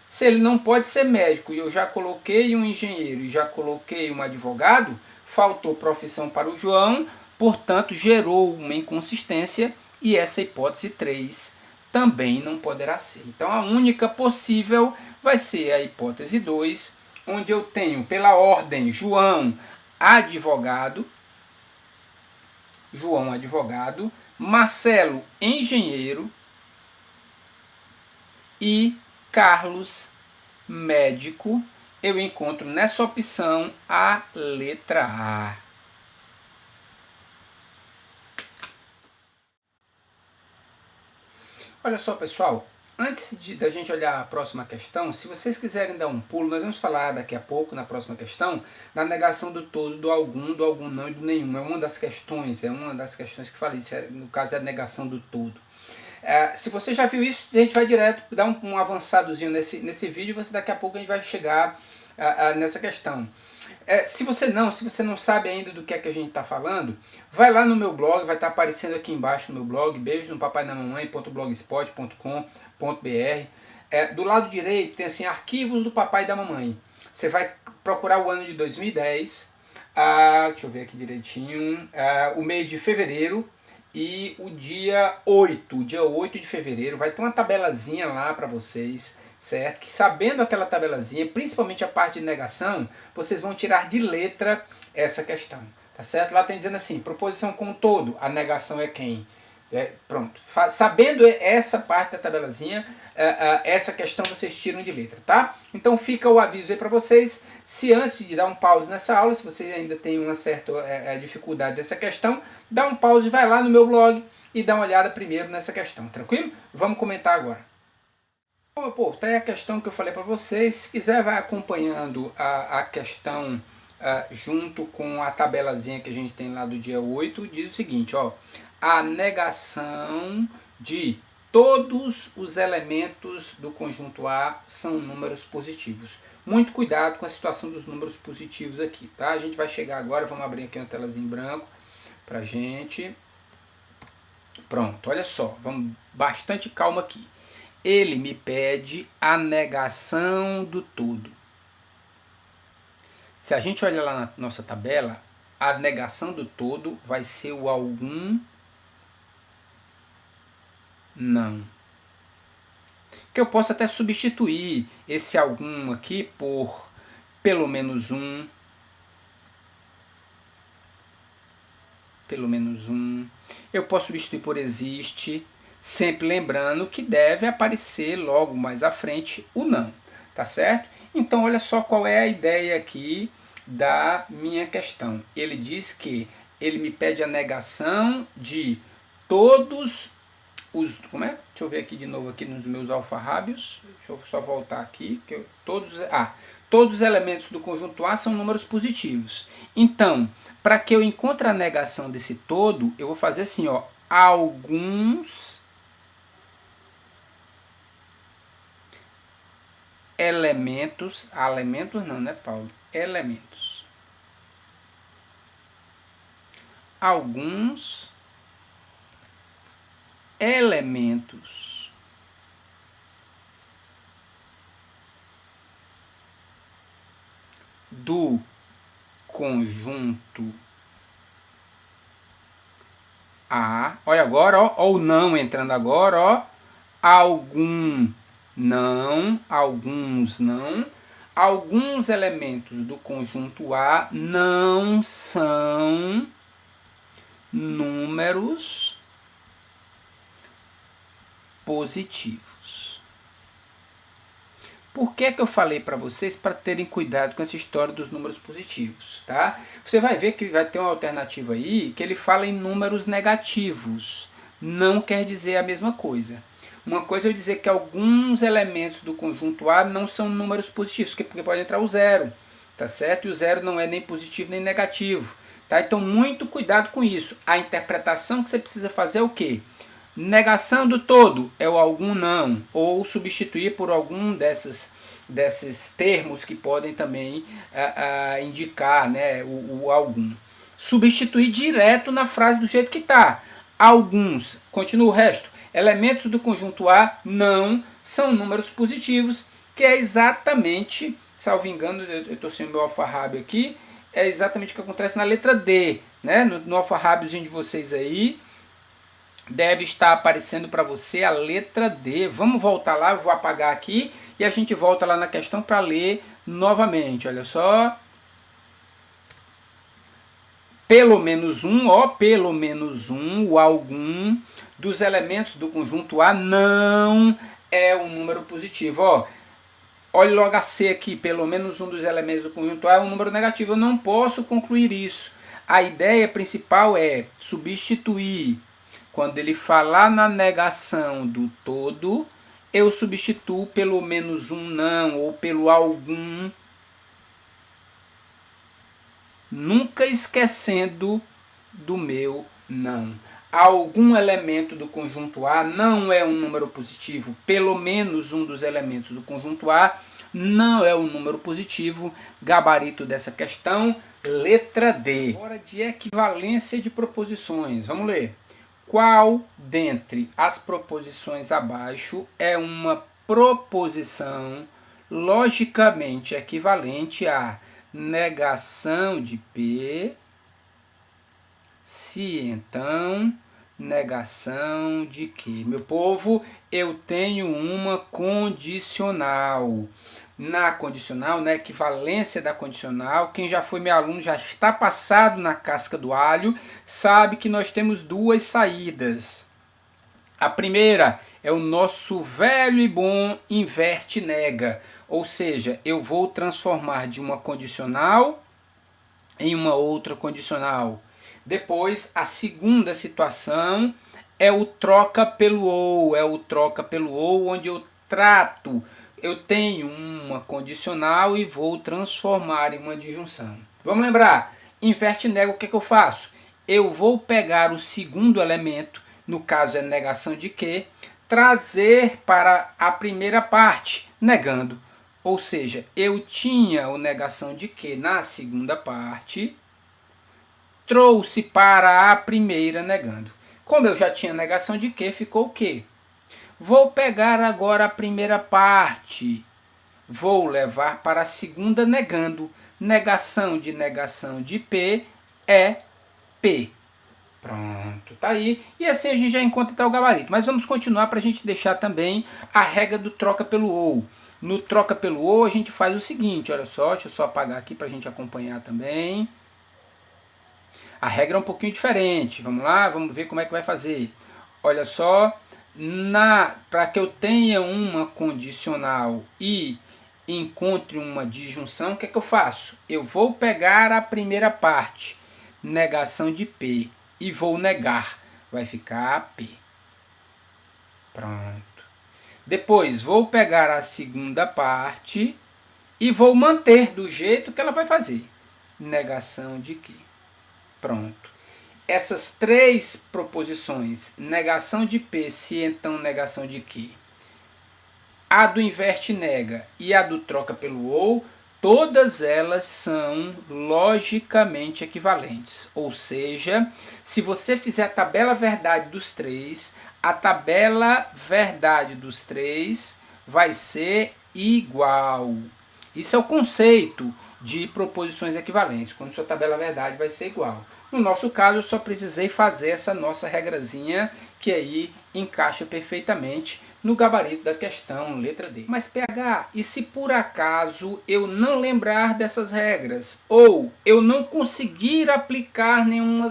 Se ele não pode ser médico e eu já coloquei um engenheiro e já coloquei um advogado, faltou profissão para o João, portanto gerou uma inconsistência e essa hipótese 3 também não poderá ser. Então a única possível vai ser a hipótese 2, onde eu tenho pela ordem João advogado, Marcelo engenheiro e Carlos médico. Eu encontro nessa opção a letra A. Olha só, pessoal, antes da gente olhar a próxima questão, se vocês quiserem dar um pulo, nós vamos falar daqui a pouco, na próxima questão, da negação do todo, do algum não e do nenhum. É uma das questões que falei, no caso é a negação do todo. Se você já viu isso, a gente vai direto dar um avançadozinho nesse vídeo, daqui a pouco a gente vai chegar nessa questão. Se você não sabe ainda do que é que a gente está falando, vai lá no meu blog, vai estar aparecendo aqui embaixo no meu blog, beijo no papaidamamãe.blogspot.com.br. Do lado direito tem assim, arquivos do papai e da mamãe. Você vai procurar o ano de 2010, deixa eu ver aqui direitinho, o mês de fevereiro, e o dia 8 de fevereiro, vai ter uma tabelazinha lá para vocês, certo? Que sabendo aquela tabelazinha, principalmente a parte de negação, vocês vão tirar de letra essa questão. tá certo? Lá tem dizendo assim, proposição com todo, a negação é quem? Pronto, sabendo essa parte da tabelazinha, essa questão vocês tiram de letra, tá? Então fica o aviso aí para vocês, se antes de dar um pause nessa aula, se você ainda tem uma certa dificuldade dessa questão, dá um pause, vai lá no meu blog e dá uma olhada primeiro nessa questão, tranquilo? Vamos comentar agora. Bom, meu povo, tá aí a questão que eu falei para vocês. Se quiser, vai acompanhando a questão junto com a tabelazinha que a gente tem lá do dia 8. Diz o seguinte, ó. A negação de todos os elementos do conjunto A são números positivos. Muito cuidado com a situação dos números positivos aqui, tá? A gente vai chegar agora, vamos abrir aqui uma telazinha em branco pra gente. Pronto, olha só, vamos bastante calma aqui. Ele me pede a negação do todo. Se a gente olhar lá na nossa tabela, a negação do todo vai ser o algum não. Que eu posso até substituir esse algum aqui por pelo menos um. Pelo menos um. Eu posso substituir por existe, sempre lembrando que deve aparecer logo mais à frente o não, tá certo? Então olha só qual é a ideia aqui da minha questão. Ele diz que ele me pede a negação de todos os... Como é? Deixa eu ver aqui de novo aqui nos meus alfarrábios. Deixa eu só voltar aqui. Todos os elementos do conjunto A são números positivos. Então, para que eu encontre a negação desse todo, eu vou fazer assim, ó, alguns elementos, elementos não, né, Paulo? Elementos. Alguns elementos do conjunto A, olha agora, ó o não entrando agora, ó, algum não, alguns não, alguns elementos do conjunto A não são números positivos. Por que eu falei para vocês para terem cuidado com essa história dos números positivos, tá? Você vai ver que vai ter uma alternativa aí que ele fala em números negativos. Não quer dizer a mesma coisa. Uma coisa é eu dizer que alguns elementos do conjunto A não são números positivos, porque pode entrar o zero, tá certo? E o zero não é nem positivo nem negativo, tá? Então muito cuidado com isso. A interpretação que você precisa fazer é o quê? Negação do todo é o algum não, ou substituir por algum desses termos que podem também indicar, né, o algum. Substituir direto na frase do jeito que está. Alguns, continua o resto, elementos do conjunto A não são números positivos, que é exatamente, salvo engano, eu estou sem o meu alfarrábio aqui, é exatamente o que acontece na letra D, né, no alfarrábiozinho de vocês aí, deve estar aparecendo para você a letra D. Vamos voltar lá, eu vou apagar aqui e a gente volta lá na questão para ler novamente. Olha só. Pelo menos um, ó, pelo menos um, o algum dos elementos do conjunto A não é um número positivo. Ó, olha logo a C aqui, pelo menos um dos elementos do conjunto A é um número negativo. Eu não posso concluir isso. A ideia principal é substituir. Quando ele falar na negação do todo, eu substituo pelo menos um não ou pelo algum, nunca esquecendo do meu não. Algum elemento do conjunto A não é um número positivo, pelo menos um dos elementos do conjunto A não é um número positivo. Gabarito dessa questão, letra D. Hora de equivalência de proposições. Vamos ler. Qual dentre as proposições abaixo é uma proposição logicamente equivalente à negação de P, se então negação de Q? Meu povo, eu tenho uma condicional. na condicional, na equivalência da condicional. Quem já foi meu aluno, já está passado na casca do alho, sabe que nós temos duas saídas. A primeira é o nosso velho e bom inverte-nega, ou seja, eu vou transformar de uma condicional em uma outra condicional. Depois, a segunda situação é o troca pelo ou, onde eu trato, eu tenho uma condicional e vou transformar em uma disjunção. Vamos lembrar, inverte-nega, o que eu faço? Eu vou pegar o segundo elemento, no caso é negação de que, trazer para a primeira parte, negando. Ou seja, eu tinha o negação de que na segunda parte, trouxe para a primeira negando. Como eu já tinha negação de que, ficou o que? Vou pegar agora a primeira parte, vou levar para a segunda negando. Negação de P é P. Pronto, tá aí. E assim a gente já encontra até o gabarito. Mas vamos continuar para a gente deixar também a regra do troca pelo ou. No troca pelo ou a gente faz o seguinte, olha só, deixa eu só apagar aqui para a gente acompanhar também. A regra é um pouquinho diferente. Vamos lá, vamos ver como é que vai fazer. Olha só, para que eu tenha uma condicional e encontre uma disjunção, o que é que eu faço? Eu vou pegar a primeira parte, negação de P, e vou negar. Vai ficar P. Pronto. Depois vou pegar a segunda parte e vou manter do jeito que ela vai fazer. Negação de que. Pronto. Essas três proposições, negação de P, se então negação de que, a do inverte nega e a do troca pelo ou, todas elas são logicamente equivalentes. Ou seja, se você fizer a tabela verdade dos três, a tabela verdade dos três vai ser igual. Isso é o conceito de proposições equivalentes, quando sua tabela verdade vai ser igual. No nosso caso, eu só precisei fazer essa nossa regrazinha, que aí encaixa perfeitamente no gabarito da questão, letra D. Mas PH, e se por acaso eu não lembrar dessas regras? Ou eu não conseguir aplicar nenhuma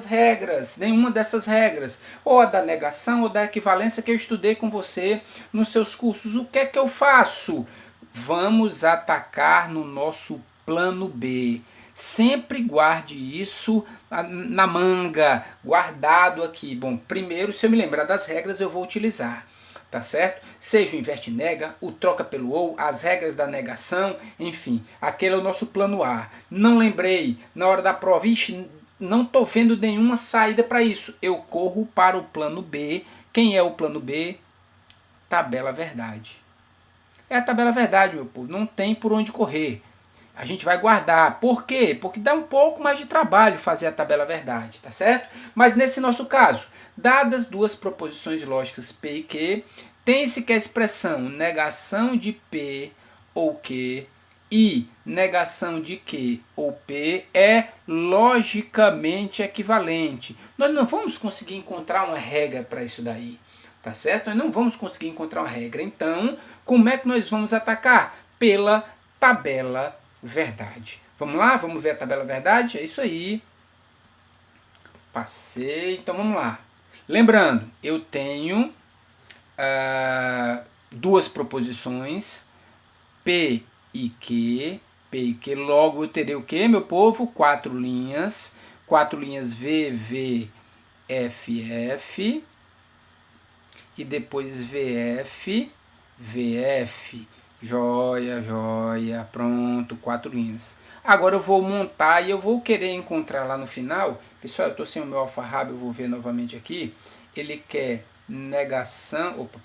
dessas regras? Ou a da negação ou da equivalência que eu estudei com você nos seus cursos, o que é que eu faço? Vamos atacar no nosso plano B. Sempre guarde isso na manga, guardado aqui. Bom, primeiro, se eu me lembrar das regras, eu vou utilizar, tá certo? Seja o inverte-nega, o troca pelo ou, as regras da negação, enfim, aquele é o nosso plano A. Não lembrei, na hora da prova, ixi, não estou vendo nenhuma saída para isso. Eu corro para o plano B. Quem é o plano B? Tabela verdade. É a tabela verdade, meu povo, não tem por onde correr. A gente vai guardar. Por quê? Porque dá um pouco mais de trabalho fazer a tabela verdade, tá certo? Mas nesse nosso caso, dadas duas proposições lógicas P e Q, tem-se que a expressão negação de P ou Q e negação de Q ou P é logicamente equivalente. Nós não vamos conseguir encontrar uma regra para isso daí, tá certo? Nós não vamos conseguir encontrar uma regra. Então, como é que nós vamos atacar? Pela tabela verdade. Vamos lá? Vamos ver a tabela verdade? É isso aí. Passei. Então vamos lá. Lembrando, eu tenho duas proposições, P e Q. P e Q. Logo eu terei o que, meu povo? Quatro linhas. Quatro linhas V, V, F, F. E depois VF, VF. Joia, joia, pronto, quatro linhas. Agora eu vou montar e eu vou querer encontrar lá no final. Pessoal, eu estou sem o meu alfarrábio, eu vou ver novamente aqui. Ele quer negação, opa,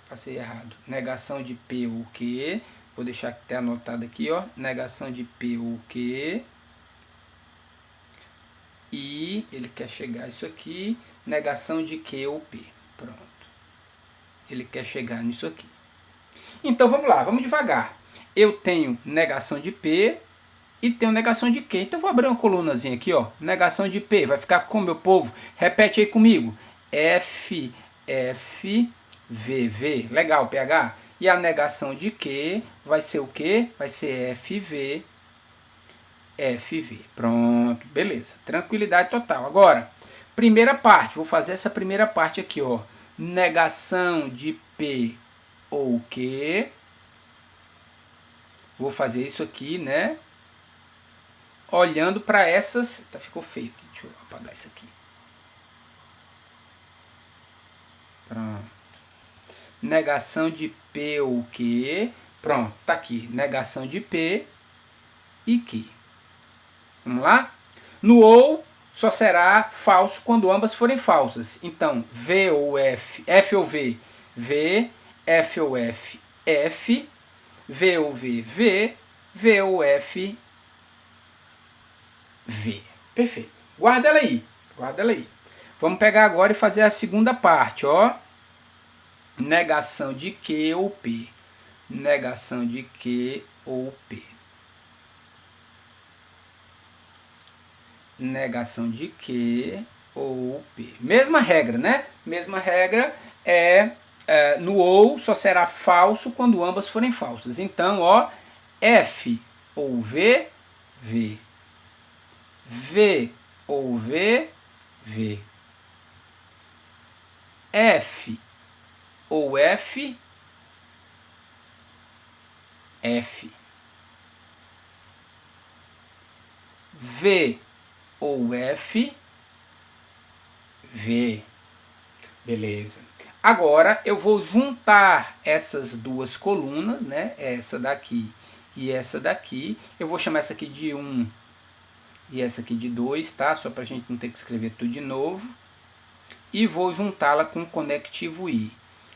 passei errado. Negação de P ou Q. Vou deixar até anotado aqui, ó. Negação de P ou Q. E ele quer chegar a isso aqui. Negação de Q ou P. Pronto. Ele quer chegar nisso aqui. Então vamos lá, vamos devagar. Eu tenho negação de P e tenho negação de Q. Então eu vou abrir uma colunazinha aqui, ó. Negação de P, vai ficar como, meu povo? Repete aí comigo. F, F, V, V. Legal, PH. E a negação de Q vai ser o quê? Vai ser FV, FV. Pronto, beleza. Tranquilidade total. Agora, primeira parte. Vou fazer essa primeira parte aqui, ó. Negação de P ou Q. Vou fazer isso aqui, né? Olhando para essas... Tá, ficou feio aqui. Deixa eu apagar isso aqui. Pronto. Negação de P ou Q. Pronto, tá aqui. Negação de P e Q. Vamos lá? No ou, só será falso quando ambas forem falsas. Então, V ou F, F ou V, V, F ou F, F, V ou V, V, V ou F, V. Perfeito. Guarda ela aí. Guarda ela aí. Vamos pegar agora e fazer a segunda parte, ó. Negação de Q ou P. Negação de Q ou P. Negação de Q ou P. Mesma regra, né? Mesma regra no ou só será falso quando ambas forem falsas. Então, ó, F ou V, V. V ou V, V. F ou F, F. V ou F, V. Beleza. Agora eu vou juntar essas duas colunas, né? Essa daqui e essa daqui. Eu vou chamar essa aqui de 1 e essa aqui de 2, tá? Só para a gente não ter que escrever tudo de novo. E vou juntá-la com o conectivo I,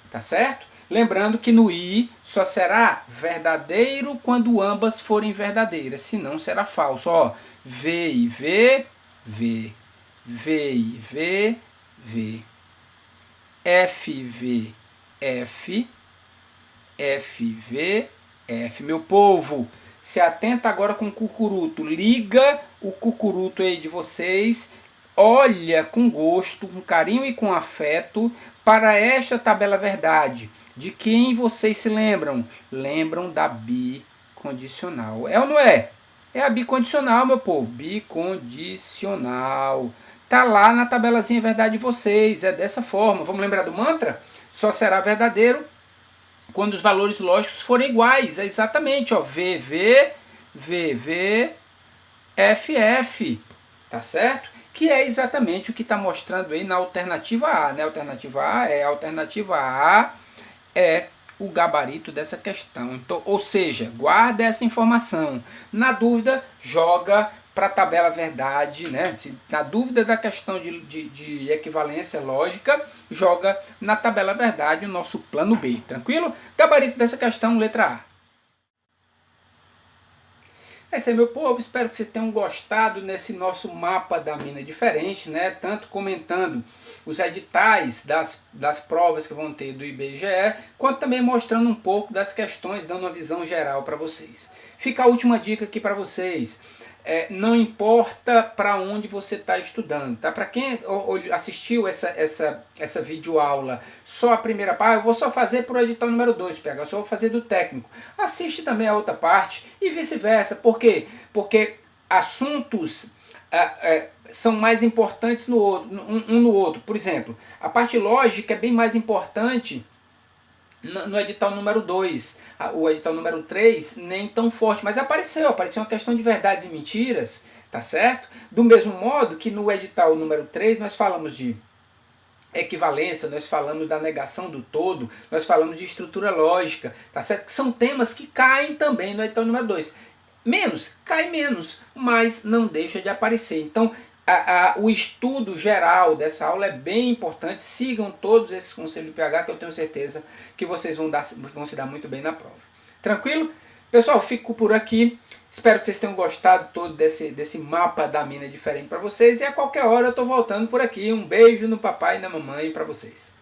tá certo? Lembrando que no I só será verdadeiro quando ambas forem verdadeiras, senão será falso. Ó, V e V, V. V e V, V. F e V, F. F e V, F. Meu povo, se atenta agora com o cucuruto. Liga o cucuruto aí de vocês. Olha com gosto, com carinho e com afeto para esta tabela verdade. De quem vocês se lembram? Lembram da bicondicional. É ou não é? É a bicondicional, meu povo. Bicondicional. Tá lá na tabelazinha verdade de vocês. É dessa forma. Vamos lembrar do mantra? Só será verdadeiro quando os valores lógicos forem iguais. É exatamente, ó. VV, VV, FF. Tá certo? Que é exatamente o que está mostrando aí na alternativa A. Né? Alternativa A é o gabarito dessa questão. Então, ou seja, guarda essa informação. Na dúvida, joga para a tabela verdade. Né? Na dúvida da questão de equivalência lógica, joga na tabela verdade o nosso plano B. Tranquilo? Gabarito dessa questão, letra A. É isso aí, meu povo, espero que vocês tenham gostado nesse nosso mapa da mina diferente, né? Tanto comentando os editais das provas que vão ter do IBGE, quanto também mostrando um pouco das questões, dando uma visão geral para vocês. Fica a última dica aqui para vocês. Não importa para onde você está estudando, tá? Para quem assistiu essa videoaula só a primeira parte, eu vou só fazer para o edital número 2, eu só vou fazer do técnico. Assiste também a outra parte e vice-versa. Por quê? Porque assuntos são mais importantes um no outro. Por exemplo, a parte lógica é bem mais importante no edital número 2, o edital número 3 nem tão forte, mas apareceu uma questão de verdades e mentiras, tá certo? Do mesmo modo que no edital número 3 nós falamos de equivalência, nós falamos da negação do todo, nós falamos de estrutura lógica, tá certo? Que são temas que caem também no edital número 2. Cai menos, mas não deixa de aparecer. Então, o estudo geral dessa aula é bem importante. Sigam todos esses conselhos do PH que eu tenho certeza que vocês vão se dar muito bem na prova. Tranquilo? Pessoal, fico por aqui. Espero que vocês tenham gostado todo desse mapa da mina diferente para vocês. E a qualquer hora eu estou voltando por aqui. Um beijo no papai e na mamãe para vocês.